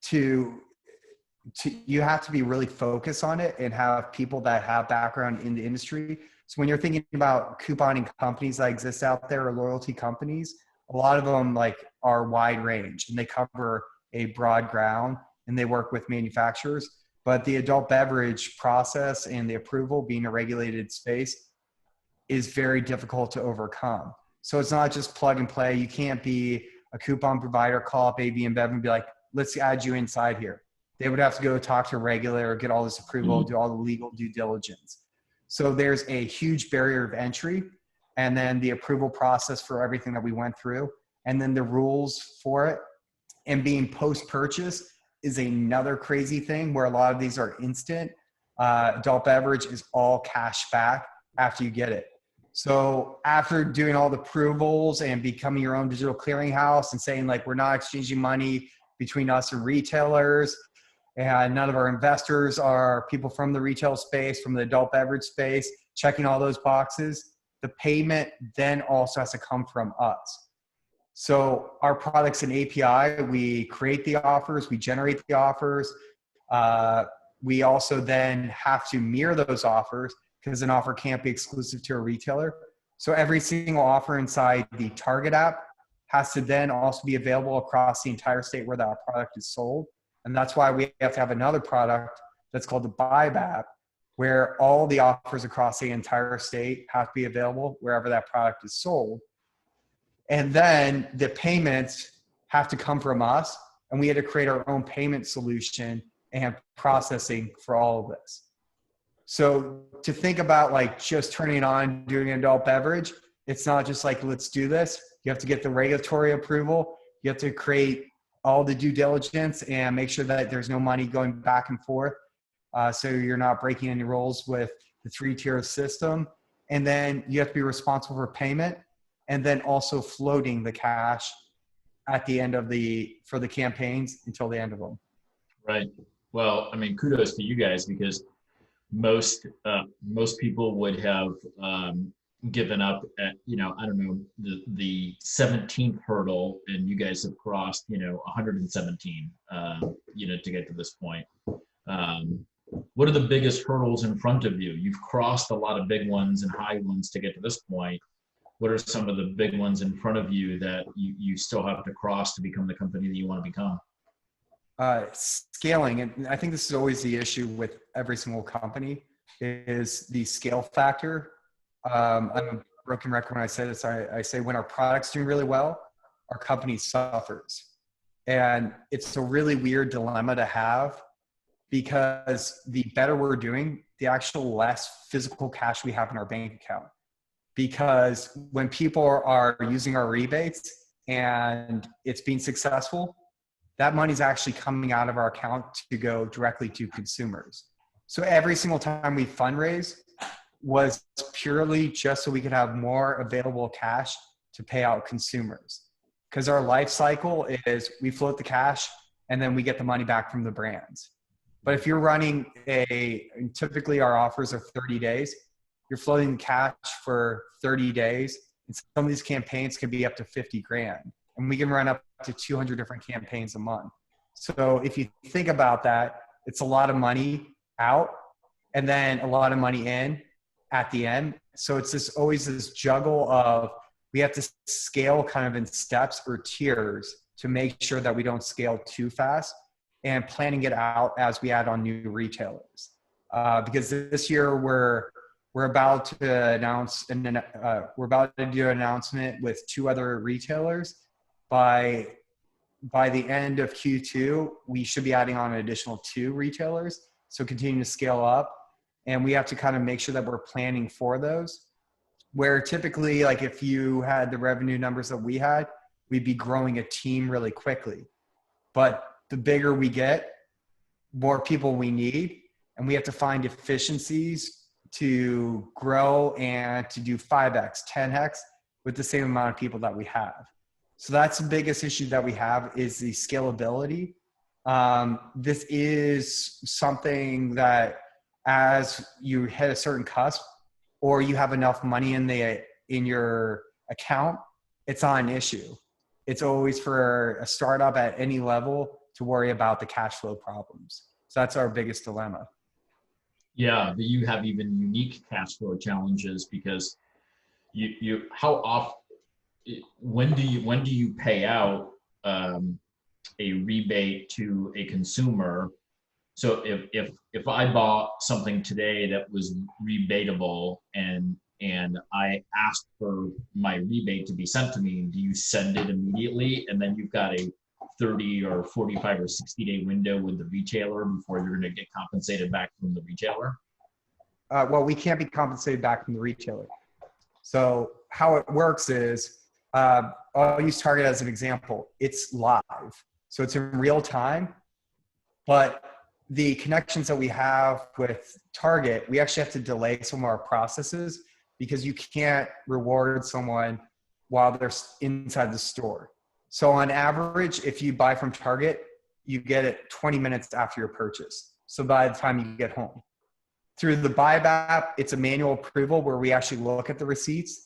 [SPEAKER 2] to you have to be really focused on it and have people that have background in the industry. So when you're thinking about couponing companies that exist out there or loyalty companies, a lot of them like are wide range and they cover a broad ground and they work with manufacturers. But the adult beverage process and the approval being a regulated space is very difficult to overcome. So it's not just plug and play. You can't be a coupon provider, call up AB InBev and be like, let's add you inside here. They would have to go talk to a regulator, get all this approval, do all the legal due diligence. So there's a huge barrier of entry, and then the approval process for everything that we went through, and then the rules for it. And being post-purchase is another crazy thing where a lot of these are instant. Adult beverage is all cash back after you get it. So after doing all the approvals and becoming your own digital clearinghouse and saying like, we're not exchanging money between us and retailers, and none of our investors are people from the retail space, from the adult beverage space, checking all those boxes, the payment then also has to come from us. So our product's an API. We create the offers, we generate the offers. We also then have to mirror those offers because an offer can't be exclusive to a retailer. So every single offer inside the Target app has to then also be available across the entire state where that product is sold. And that's why we have to have another product that's called the BYBE app, where all the offers across the entire state have to be available wherever that product is sold. And then the payments have to come from us, and we had to create our own payment solution and processing for all of this. So to think about like just turning it on, doing adult beverage, it's not just like, let's do this. You have to get the regulatory approval. You have to create all the due diligence and make sure that there's no money going back and forth. So you're not breaking any rules with the 3-tier system. And then you have to be responsible for payment and then also floating the cash at the end of for the campaigns until the end of them.
[SPEAKER 1] Right. Well, I mean, kudos to you guys, because most people would have given up at, I don't know, the 17th hurdle, and you guys have crossed 117 to get to this point. What are the biggest hurdles in front of you? You've crossed a lot of big ones and high ones to get to this point. What are some of the big ones in front of you that you still have to cross to become the company that you want to become?
[SPEAKER 2] Scaling, and I think this is always the issue with every single company, is the scale factor. I'm a broken record when I say this. I say when our product's doing really well, our company suffers. And it's a really weird dilemma to have, because the better we're doing, the actual less physical cash we have in our bank account. Because when people are using our rebates and it's being successful, that money's actually coming out of our account to go directly to consumers. So every single time we fundraise was purely just so we could have more available cash to pay out consumers. Because our life cycle is we float the cash and then we get the money back from the brands. But if you're running typically our offers are 30 days, you're floating the cash for 30 days. And some of these campaigns can be up to 50 grand. And we can run up to 200 different campaigns a month. So if you think about that, it's a lot of money out and then a lot of money in at the end. So it's always this juggle of, we have to scale kind of in steps or tiers to make sure that we don't scale too fast, and planning it out as we add on new retailers. Because this year we're about to announce, and we're about to do an announcement with 2 other retailers. By the end of Q2, we should be adding on an additional 2 retailers. So continuing to scale up, and we have to kind of make sure that we're planning for those. Where typically, like if you had the revenue numbers that we had, we'd be growing a team really quickly. But the bigger we get, more people we need, and we have to find efficiencies to grow and to do 5x, 10x with the same amount of people that we have. So that's the biggest issue that we have, is the scalability. This is something that as you hit a certain cusp, or you have enough money in your account, it's not an issue. It's always for a startup at any level to worry about the cash flow problems. So that's our biggest dilemma.
[SPEAKER 1] Yeah, but you have even unique cash flow challenges because how often, when do you pay out a rebate to a consumer? So if I bought something today that was rebatable and I asked for my rebate to be sent to me, do you send it immediately and then you've got a 30 or 45 or 60-day window with the retailer before you're going to get compensated back from the retailer?
[SPEAKER 2] Well, we can't be compensated back from the retailer. So how it works is, I'll use Target as an example. It's live, so it's in real time, but the connections that we have with Target, we actually have to delay some of our processes because you can't reward someone while they're inside the store. So on average, if you buy from Target, you get it 20 minutes after your purchase. So by the time you get home. Through the BYBE app, it's a manual approval where we actually look at the receipts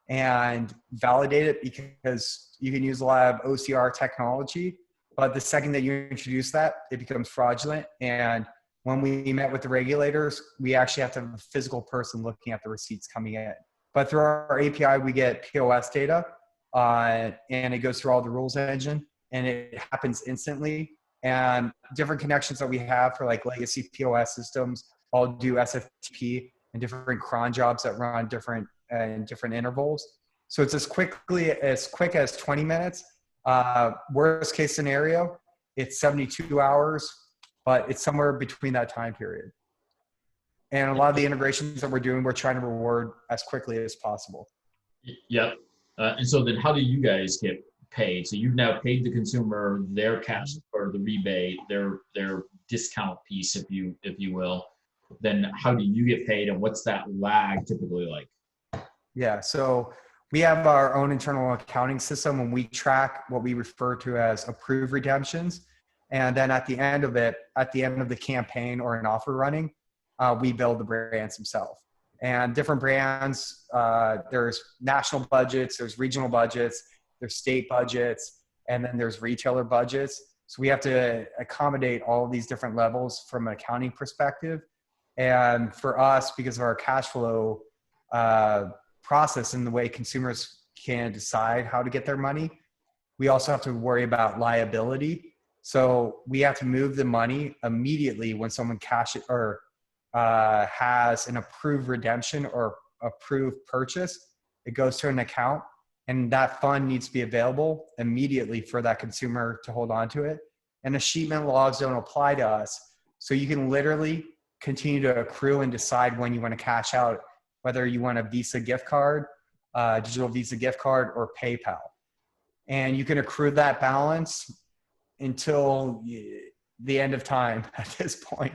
[SPEAKER 2] and validate it, because you can use a lot of OCR technology. But the second that you introduce that, it becomes fraudulent. And when we met with the regulators, we actually have to have a physical person looking at the receipts coming in. But through our API, we get POS data, and it goes through all the rules engine, and it happens instantly. And different connections that we have for like legacy POS systems all do SFTP and different cron jobs that run different intervals. So it's as quick as 20 minutes. Worst case scenario, it's 72 hours, but it's somewhere between that time period. And a lot of the integrations that we're doing, we're trying to reward as quickly as possible.
[SPEAKER 1] Yep. And so then how do you guys get paid? So you've now paid the consumer their cash or the rebate, their discount piece, if you will. Then how do you get paid, and what's that lag typically like?
[SPEAKER 2] Yeah, so we have our own internal accounting system, and we track what we refer to as approved redemptions. And then at the end of the campaign or an offer running, we bill the brands themselves. And different brands, there's national budgets, there's regional budgets, there's state budgets, and then there's retailer budgets. So we have to accommodate all of these different levels from an accounting perspective. And for us, because of our cash flow process and the way consumers can decide how to get their money, we also have to worry about liability. So we have to move the money immediately when someone has an approved redemption or approved purchase. It goes to an account, and that fund needs to be available immediately for that consumer to hold on to it. And the sheetment logs don't apply to us. So you can literally continue to accrue and decide when you want to cash out, whether you want a Visa gift card, digital Visa gift card, or PayPal. And you can accrue that balance until the end of time at this point.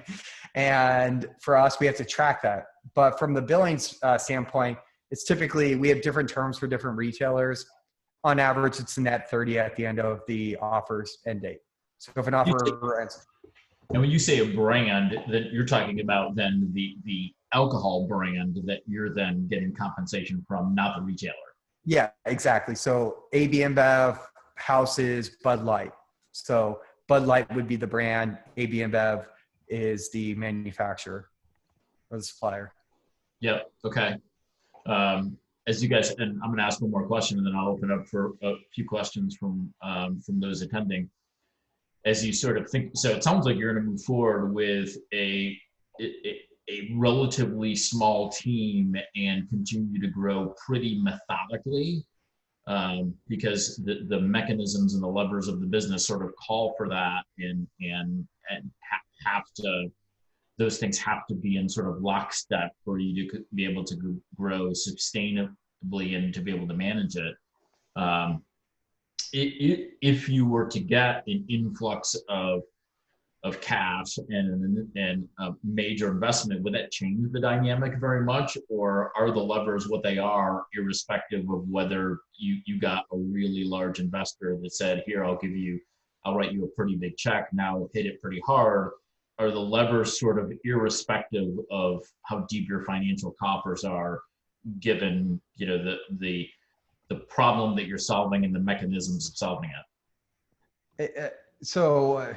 [SPEAKER 2] And for us, we have to track that. But from the billing standpoint, it's typically, we have different terms for different retailers. On average, it's net 30 at the end of the offer's end date. So if an offer ends.
[SPEAKER 1] And when you say a brand, that you're talking about then the alcohol brand that you're then getting compensation from, not the retailer.
[SPEAKER 2] Yeah, exactly. So AB InBev, Houses, Bud Light. So Bud Light would be the brand. AB InBev is the manufacturer or the supplier.
[SPEAKER 1] Yep. Okay. As you guys, and I'm going to ask one more question, and then I'll open up for a few questions from those attending. As you sort of think, so it sounds like you're going to move forward with a relatively small team and continue to grow pretty methodically, because the mechanisms and the levers of the business sort of call for that, and have to, those things have to be in sort of lockstep for you to be able to grow sustainably and to be able to manage it. if you were to get an influx of cash and a major investment, would that change the dynamic very much, or are the levers what they are, irrespective of whether you got a really large investor that said, "Here, I'll write you a pretty big check. Now hit it pretty hard." Are the levers sort of irrespective of how deep your financial coffers are, given the problem that you're solving and the mechanisms of solving
[SPEAKER 2] So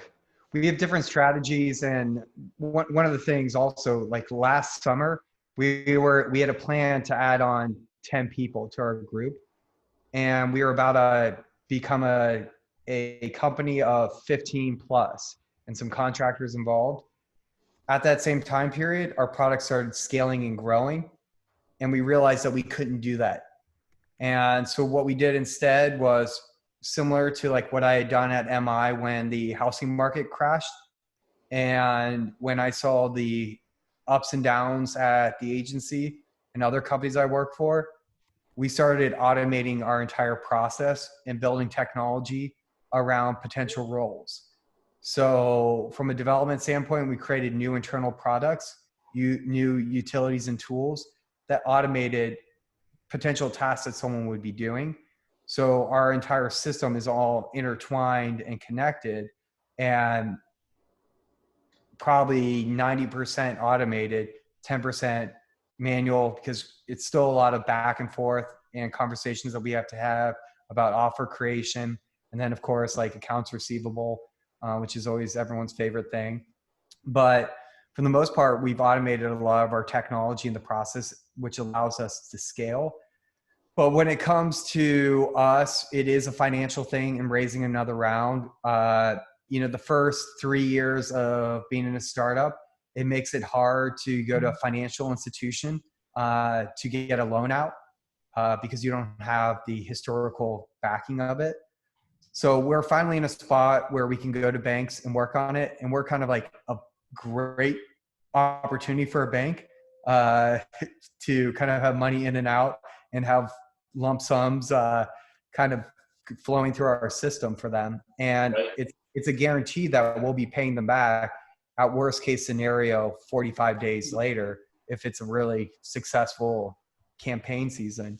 [SPEAKER 2] we have different strategies, and one of the things also, like last summer, we had a plan to add on 10 people to our group, and we were about to become a company of 15 plus and some contractors involved. At that same time period, our product started scaling and growing, and we realized that we couldn't do that. And so what we did instead was similar to like what I had done at MI when the housing market crashed. And when I saw the ups and downs at the agency and other companies I work for, we started automating our entire process and building technology around potential roles. So from a development standpoint, we created new internal products, new utilities and tools that automated potential tasks that someone would be doing. So our entire system is all intertwined and connected, and probably 90% automated, 10% manual, because it's still a lot of back and forth and conversations that we have to have about offer creation. And then of course, like accounts receivable, which is always everyone's favorite thing. But for the most part, we've automated a lot of our technology in the process, which allows us to scale. But when it comes to us, it is a financial thing and raising another round. The first 3 years of being in a startup, it makes it hard to go to a financial institution to get a loan out because you don't have the historical backing of it. So we're finally in a spot where we can go to banks and work on it. And we're kind of like a great opportunity for a bank to kind of have money in and out and have lump sums kind of flowing through our system for them. And it's a guarantee that we'll be paying them back at worst case scenario 45 days later if it's a really successful campaign season.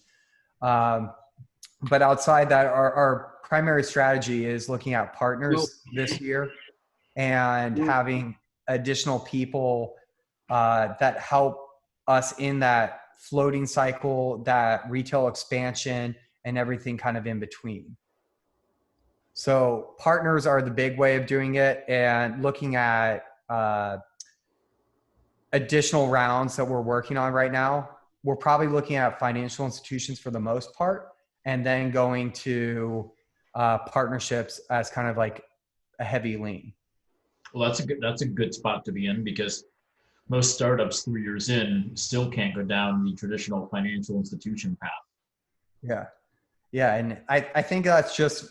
[SPEAKER 2] But outside that, our primary strategy is looking at partners this year and having additional people that help us in that floating cycle, that retail expansion, and everything kind of in between. So partners are the big way of doing it, and looking at additional rounds that we're working on right now. We're probably looking at financial institutions for the most part, and then going to partnerships as kind of like a heavy lean.
[SPEAKER 1] Well, that's a good spot to be in, because most startups 3 years in still can't go down the traditional financial institution path.
[SPEAKER 2] Yeah. And I think that's just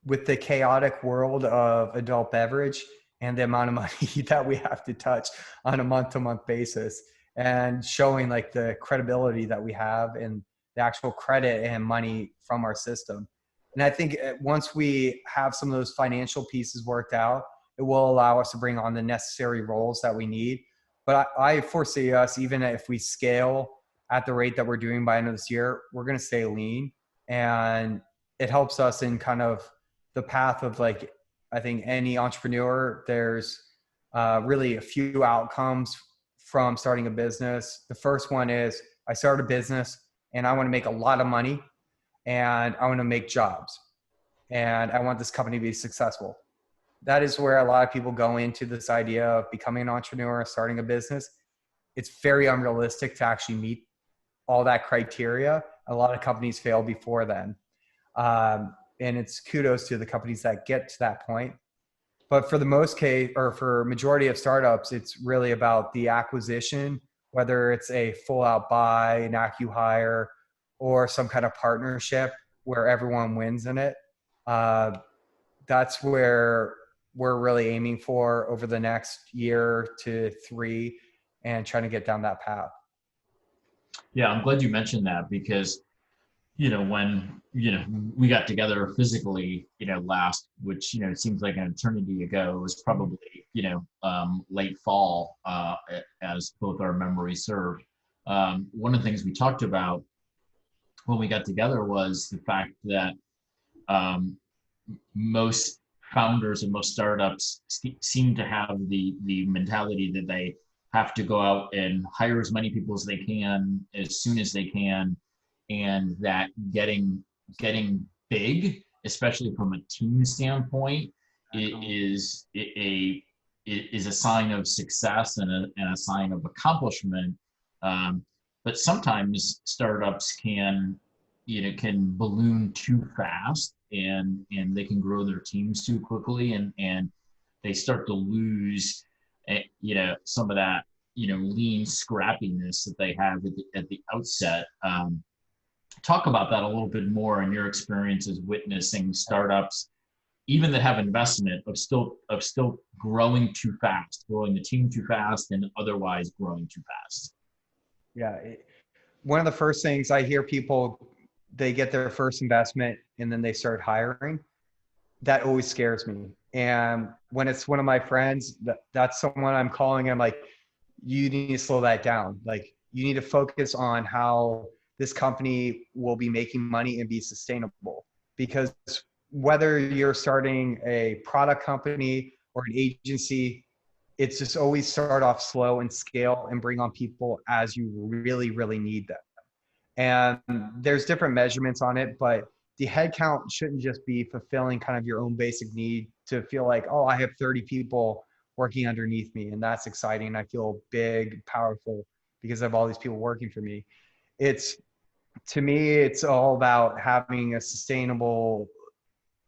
[SPEAKER 2] with the chaotic world of adult beverage and the amount of money that we have to touch on a month-to-month basis, and showing like the credibility that we have and the actual credit and money from our system. And I think once we have some of those financial pieces worked out, it will allow us to bring on the necessary roles that we need. But I foresee us, even if we scale at the rate that we're doing by the end of this year, we're going to stay lean. And it helps us in kind of the path of, like, I think any entrepreneur, there's really a few outcomes from starting a business. The first one is I start a business and I want to make a lot of money and I want to make jobs and I want this company to be successful. That is where a lot of people go into this idea of becoming an entrepreneur, starting a business. It's very unrealistic to actually meet all that criteria. A lot of companies fail before then. And it's kudos to the companies that get to that point. But for the most case, or for majority of startups, it's really about the acquisition, whether it's a full out buy, an acqui-hire, or some kind of partnership where everyone wins in it. That's where we're really aiming for over the next year to 3 and trying to get down that path.
[SPEAKER 1] Yeah, I'm glad you mentioned that, because when, we got together physically, last, which, it seems like an eternity ago, it was probably, late fall, as both our memories serve. One of the things we talked about when we got together was the fact that um, most founders and most startups seem to have the mentality that they have to go out and hire as many people as they can as soon as they can, and that getting big, especially from a team standpoint, is a sign of success and a sign of accomplishment. But sometimes startups can balloon too fast, and they can grow their teams too quickly, and they start to lose some of that lean scrappiness that they have at the outset. Talk about that a little bit more in your experiences witnessing startups, even that have investment, of still growing too fast, growing the team too fast, and otherwise growing too fast.
[SPEAKER 2] Yeah. One of the first things I hear people, they get their first investment and then they start hiring. That always scares me. And when it's one of my friends, that's someone I'm calling, I'm like, you need to slow that down. Like, you need to focus on how this company will be making money and be sustainable. Because whether you're starting a product company or an agency, it's just always start off slow and scale and bring on people as you really, really need them. And there's different measurements on it, but the headcount shouldn't just be fulfilling kind of your own basic need to feel like, oh, I have 30 people working underneath me, and that's exciting. And I feel big, powerful because I have all these people working for me. To me, it's all about having a sustainable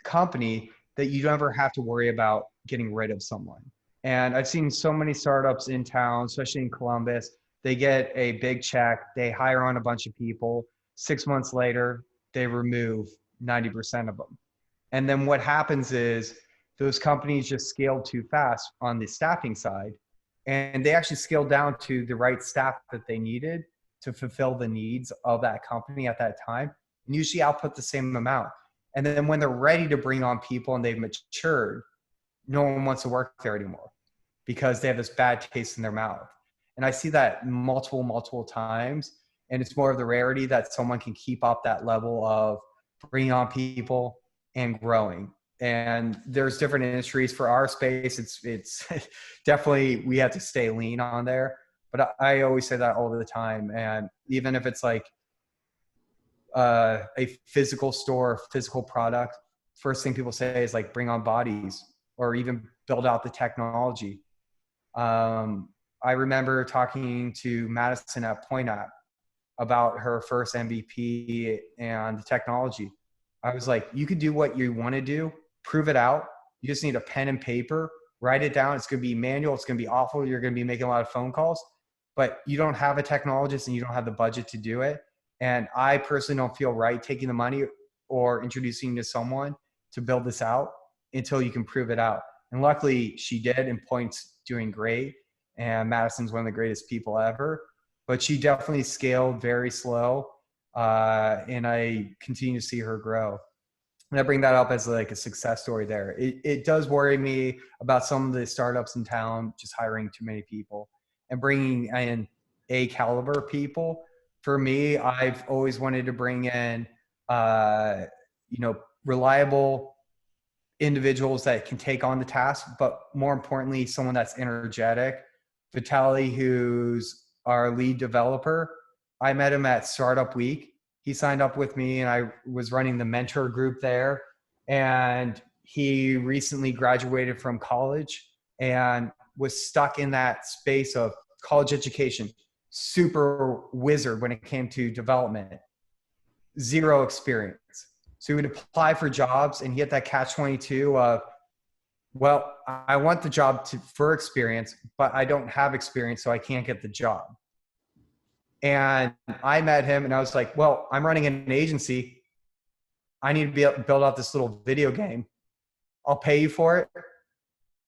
[SPEAKER 2] company that you never have to worry about getting rid of someone. And I've seen so many startups in town, especially in Columbus. They get a big check, they hire on a bunch of people. 6 months later, they remove 90% of them. And then what happens is those companies just scaled too fast on the staffing side, and they actually scaled down to the right staff that they needed to fulfill the needs of that company at that time, and usually output the same amount. And then when they're ready to bring on people and they've matured, no one wants to work there anymore because they have this bad taste in their mouth. And I see that multiple times. And it's more of the rarity that someone can keep up that level of bringing on people and growing. And there's different industries. For our space, it's definitely, we have to stay lean on there. But I always say that all the time. And even if it's like a physical store, physical product, first thing people say is like, bring on bodies, or even build out the technology. I remember talking to Madison at Point App about her first MVP and the technology. I was like, you could do what you want to do, prove it out. You just need a pen and paper, write it down. It's going to be manual. It's going to be awful. You're going to be making a lot of phone calls, but you don't have a technologist and you don't have the budget to do it. And I personally don't feel right taking the money or introducing to someone to build this out until you can prove it out. And luckily she did, and Point's doing great. And Madison's one of the greatest people ever, but she definitely scaled very slow. And I continue to see her grow. And I bring that up as like a success story there. It does worry me about some of the startups in town just hiring too many people and bringing in A caliber people. For me, I've always wanted to bring in, reliable individuals that can take on the task, but more importantly, someone that's energetic. Vitaly, who's our lead developer, I met him at Startup Week. He signed up with me and I was running the mentor group there. And he recently graduated from college and was stuck in that space of college education, super wizard when it came to development, zero experience. So he would apply for jobs and he had that catch-22 of, well, I want the job for experience, but I don't have experience, so I can't get the job. And I met him and I was like, well, I'm running an agency. I need to be able to build out this little video game. I'll pay you for it.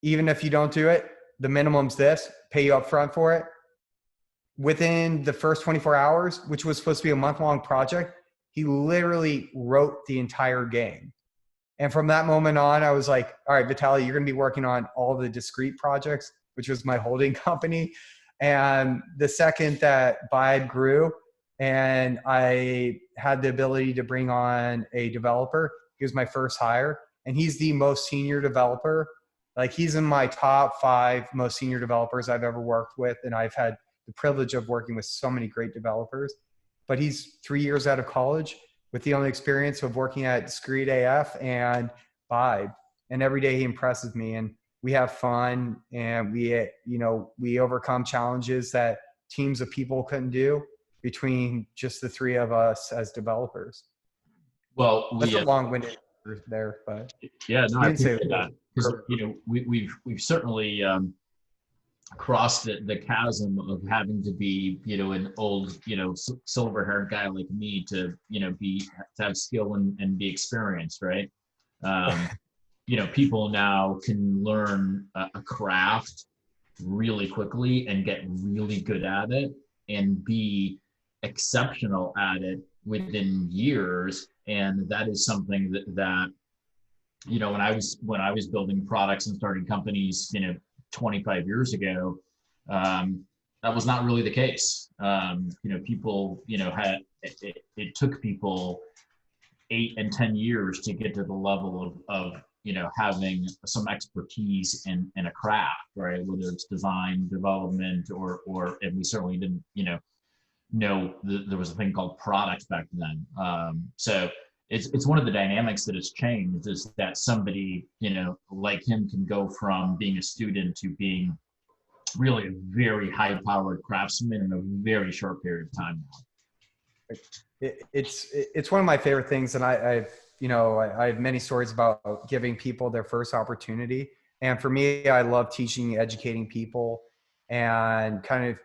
[SPEAKER 2] Even if you don't do it, the minimum's this, pay you up front for it. Within the first 24 hours, which was supposed to be a month-long project, he literally wrote the entire game. And from that moment on, I was like, all right, Vitaly, you're going to be working on all the discrete projects, which was my holding company. And the second that BYBE grew and I had the ability to bring on a developer, he was my first hire. And he's the most senior developer. Like, he's in my top 5 most senior developers I've ever worked with. And I've had the privilege of working with so many great developers. But he's 3 years out of college with the only experience of working at Discrete AF and BYBE. And every day he impresses me, and we have fun, and we overcome challenges that teams of people couldn't do between just the 3 of us as developers.
[SPEAKER 1] Well,
[SPEAKER 2] that's a long-winded there, but
[SPEAKER 1] yeah, no, I appreciate that, because we've certainly crossed the chasm of having to be, an old, silver-haired guy like me to have skill and be experienced, right? People now can learn a craft really quickly and get really good at it and be exceptional at it within years. And that is something that when I was building products and starting companies, 25 years ago, that was not really the case. People, it took people 8 and 10 years to get to the level of having some expertise in a craft, right? Whether it's design, development, and we certainly didn't, know there was a thing called product back then. So it's one of the dynamics that has changed, is that somebody, like him can go from being a student to being really a very high-powered craftsman in a very short period of time now.
[SPEAKER 2] It's one of my favorite things, and I have many stories about giving people their first opportunity. And for me, I love teaching, educating people, and kind of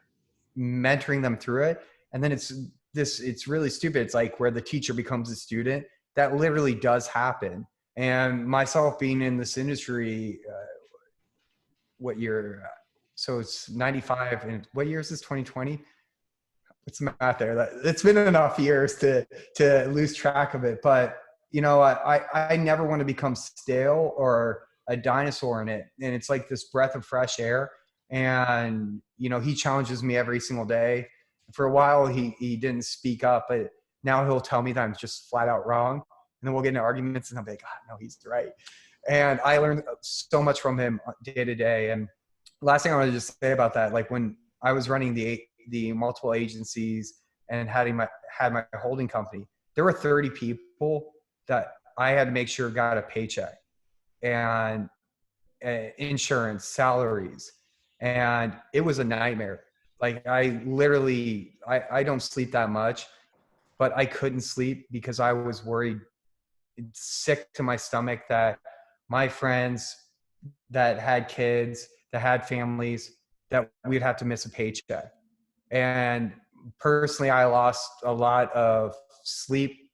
[SPEAKER 2] mentoring them through it. And then it's really stupid. It's like where the teacher becomes a student. That literally does happen. And myself being in this industry, what year? So it's 95, and what year is this? 2020. What's the math there? It's been enough years to lose track of it. But I never want to become stale or a dinosaur in it. And it's like this breath of fresh air. And he challenges me every single day. For a while, he didn't speak up, but now he'll tell me that I'm just flat out wrong. And then we'll get into arguments, and I'll be like, no, he's right. And I learned so much from him day to day. And last thing I want to just say about that, like when I was running the multiple agencies and had my holding company, there were 30 people that I had to make sure got a paycheck and insurance, salaries. And it was a nightmare. Like I literally, I don't sleep that much, but I couldn't sleep because I was worried, sick to my stomach, that my friends that had kids, that had families, that we'd have to miss a paycheck. And personally, I lost a lot of sleep,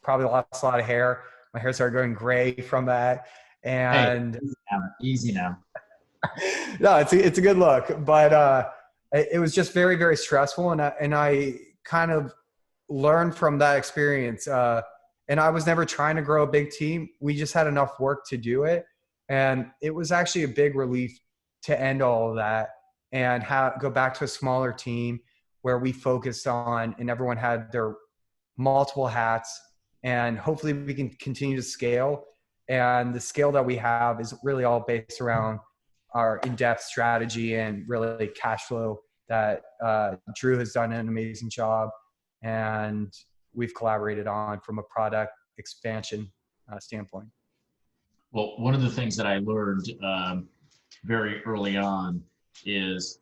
[SPEAKER 2] probably lost a lot of hair. My hair started going gray from that. And
[SPEAKER 1] hey, easy now.
[SPEAKER 2] No, it's a good look, but it was just very, very stressful. And I kind of learned from that experience. And I was never trying to grow a big team. We just had enough work to do it. And it was actually a big relief to end all of that and go back to a smaller team where we focused on, and everyone had their multiple hats, and hopefully we can continue to scale. And the scale that we have is really all based around our in-depth strategy and really cash flow that Drew has done an amazing job, and we've collaborated on from a product expansion standpoint.
[SPEAKER 1] Well, one of the things that I learned very early on is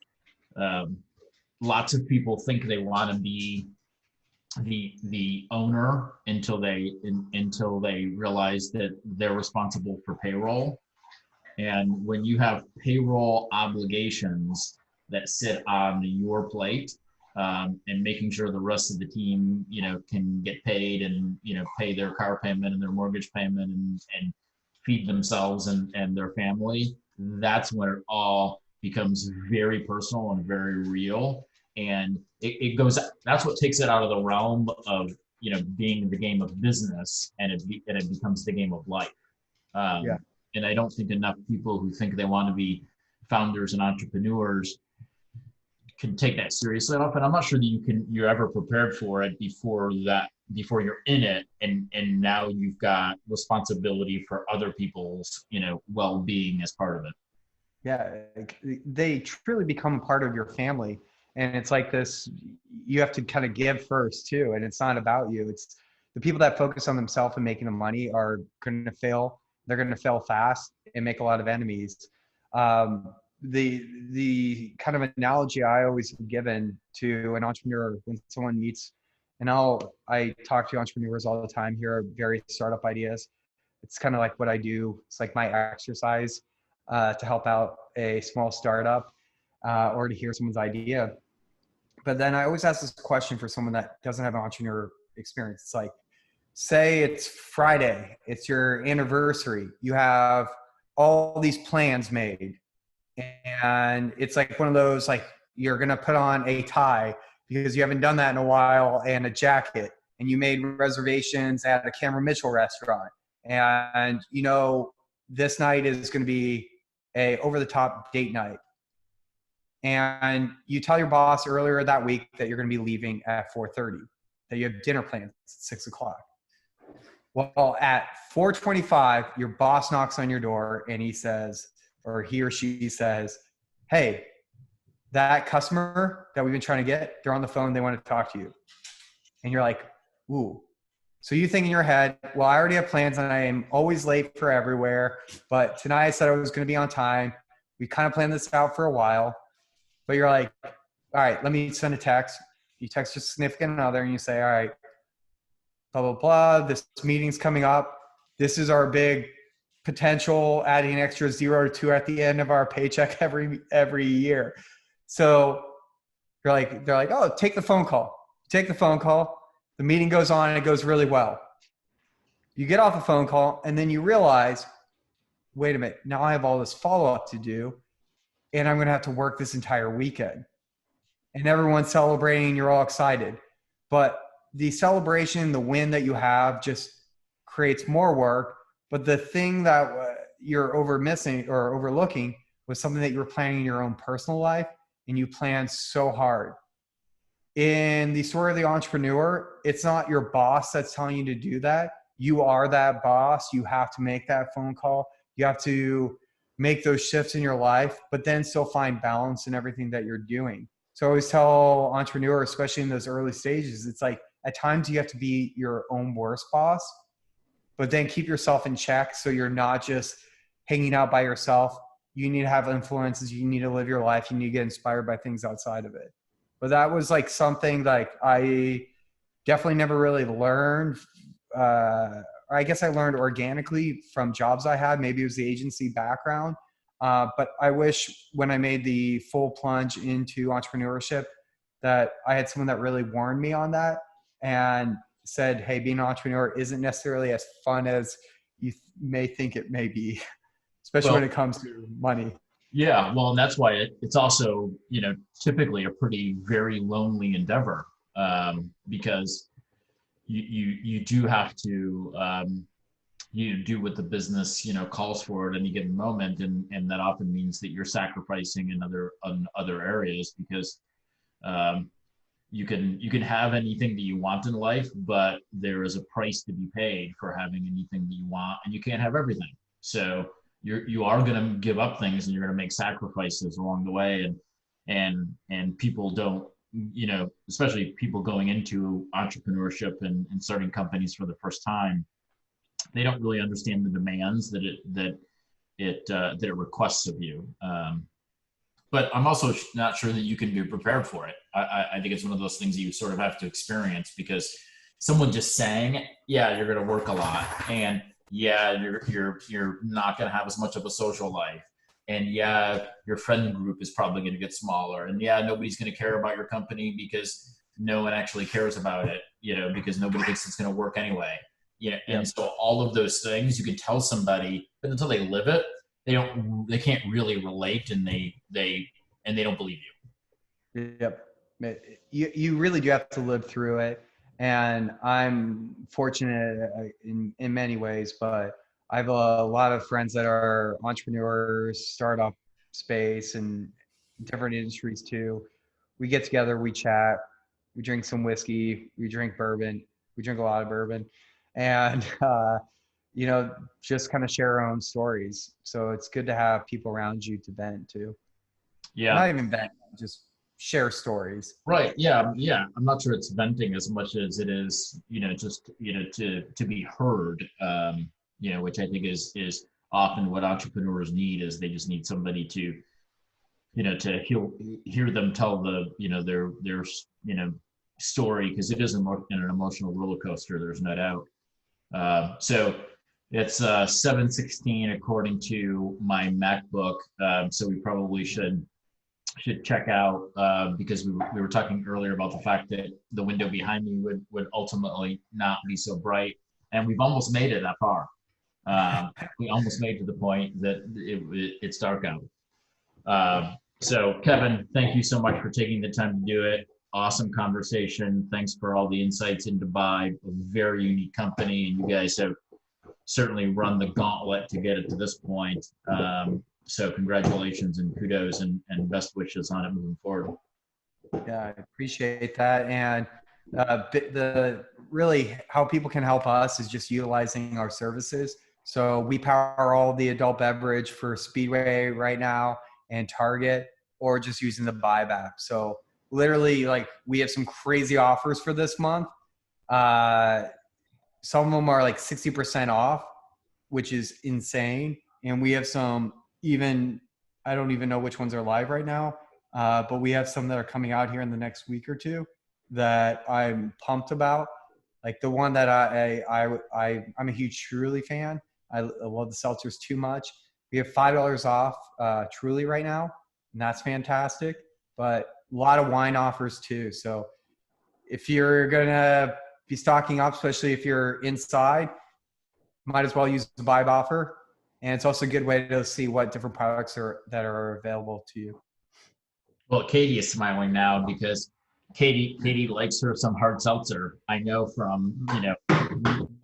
[SPEAKER 1] lots of people think they want to be the owner until they realize that they're responsible for payroll. And when you have payroll obligations that sit on your plate, and making sure the rest of the team, can get paid and, pay their car payment and their mortgage payment and feed themselves and their family, that's when it all becomes very personal and very real. And it goes, that's what takes it out of the realm of, being the game of business, and it becomes the game of life.
[SPEAKER 2] Yeah.
[SPEAKER 1] And I don't think enough people who think they want to be founders and entrepreneurs can take that seriously enough. And I'm not sure that you're ever prepared for it before you're in it, and now you've got responsibility for other people's well-being as part of it.
[SPEAKER 2] Yeah, they truly become part of your family. And it's like this, you have to kind of give first too. And it's not about you. It's the people that focus on themselves and making the money are going to fail. They're going to fail fast and make a lot of enemies. The kind of analogy I always have given to an entrepreneur when someone meets, and I talk to entrepreneurs all the time, hear various startup ideas. It's kind of like what I do. It's like my exercise to help out a small startup or to hear someone's idea. But then I always ask this question for someone that doesn't have an entrepreneur experience. It's like, say it's Friday, it's your anniversary, you have all these plans made, and it's like one of those, like, you're going to put on a tie because you haven't done that in a while, and a jacket, and you made reservations at a Cameron Mitchell restaurant, and this night is going to be a over the top date night, and you tell your boss earlier that week that you're going to be leaving at 4:30, that you have dinner plans at 6 o'clock. Well, at 4:25, your boss knocks on your door and he says, or he or she says, "Hey, that customer that we've been trying to get, they're on the phone. They want to talk to you." And you're like, ooh. So you think in your head, well, I already have plans and I am always late for everywhere. But tonight I said I was going to be on time. We kind of planned this out for a while. But you're like, all right, let me send a text. You text your significant other and you say, all right, blah, blah, blah. This meeting's coming up. This is our big potential, adding an extra 0 or 2 at the end of our paycheck every year. So they're like, oh, take the phone call. Take the phone call. The meeting goes on and it goes really well. You get off the phone call and then you realize, wait a minute, now I have all this follow-up to do and I'm going to have to work this entire weekend. And everyone's celebrating, you're all excited. But the celebration, the win that you have just creates more work. But the thing that you're overlooking was something that you were planning in your own personal life, and you planned so hard. In the story of the entrepreneur, it's not your boss that's telling you to do that. You are that boss. You have to make that phone call. You have to make those shifts in your life, but then still find balance in everything that you're doing. So I always tell entrepreneurs, especially in those early stages, it's like at times you have to be your own worst boss, but then keep yourself in check so you're not just hanging out by yourself. You need to have influences. You need to live your life. You need to get inspired by things outside of it. But that was like something like I definitely never really learned. I guess I learned organically from jobs I had. Maybe it was the agency background. But I wish when I made the full plunge into entrepreneurship that I had someone that really warned me on that and said, hey, being an entrepreneur isn't necessarily as fun as you may think it may be, especially when it comes to money.
[SPEAKER 1] Yeah, well, and that's why it's also, typically a pretty very lonely endeavor, because you do have to do what the business calls for at any given moment, and that often means that you're sacrificing in other areas, because you can have anything that you want in life, but there is a price to be paid for having anything that you want, and you can't have everything. So you are going to give up things, and you're going to make sacrifices along the way, and people don't, especially people going into entrepreneurship and starting companies for the first time, they don't really understand the demands that it requests of you. But I'm also not sure that you can be prepared for it. I think it's one of those things that you sort of have to experience, because someone just saying, yeah, you're going to work a lot, and yeah, you're not going to have as much of a social life, and yeah, your friend group is probably going to get smaller, and yeah, nobody's going to care about your company because no one actually cares about it, because nobody thinks it's going to work anyway. Yeah, and so all of those things you can tell somebody, but until they live it, they can't really relate, and they don't believe you.
[SPEAKER 2] Yep. You really do have to live through it. And I'm fortunate in many ways, but I have a lot of friends that are entrepreneurs, startup space, and different industries too. We get together, we chat, we drink some whiskey, we drink bourbon, we drink a lot of bourbon, and you know, just kind of share our own stories. So it's good to have people around you to vent to.
[SPEAKER 1] Yeah.
[SPEAKER 2] Not even vent, just share stories.
[SPEAKER 1] Right. Yeah. Yeah. I'm not sure it's venting as much as it is, just, to be heard, which I think is often what entrepreneurs need is they just need somebody to, to hear them tell their story because it is an emotional roller coaster. There's no doubt. So it's 7:16 according to my MacBook. So we probably should check out because we were talking earlier about the fact that the window behind me would ultimately not be so bright, and we've almost made it that far. We almost made to the point that it's dark out. So Kevin, thank you so much for taking the time to do it. Awesome conversation. Thanks for all the insights into BYBE, a very unique company, and you guys have certainly run the gauntlet to get it to this point. So congratulations and kudos and best wishes on it moving forward.
[SPEAKER 2] Yeah, I appreciate that. And the really how people can help us is just utilizing our services. So we power all the adult beverage for Speedway right now and Target, or just using the BYBE app. So literally, like, we have some crazy offers for this month. Some of them are like 60% off, which is insane. And we have some even, I don't even know which ones are live right now, but we have some that are coming out here in the next week or two that I'm pumped about. Like the one that I'm a huge Truly fan. I love the seltzers too much. We have $5 off Truly right now, and that's fantastic. But a lot of wine offers too. So if you're gonna be stocking up, especially if you're inside, might as well use the BYBE offer. And it's also a good way to see what different products that are available to you.
[SPEAKER 1] Well, Katie is smiling now because Katie likes her some hard seltzer. I know from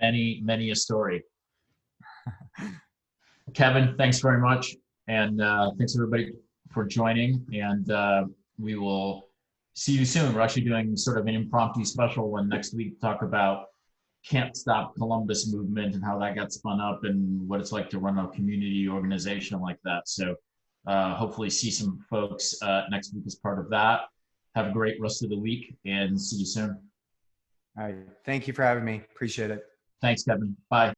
[SPEAKER 1] many a story. Kevin, thanks very much, and thanks everybody for joining. And we will see you soon. We're actually doing sort of an impromptu special one next week to talk about Can't Stop Columbus movement and how that got spun up and what it's like to run a community organization like that. So hopefully see some folks next week as part of that. Have a great rest of the week and see you soon.
[SPEAKER 2] All right. Thank you for having me. Appreciate it.
[SPEAKER 1] Thanks, Kevin. Bye.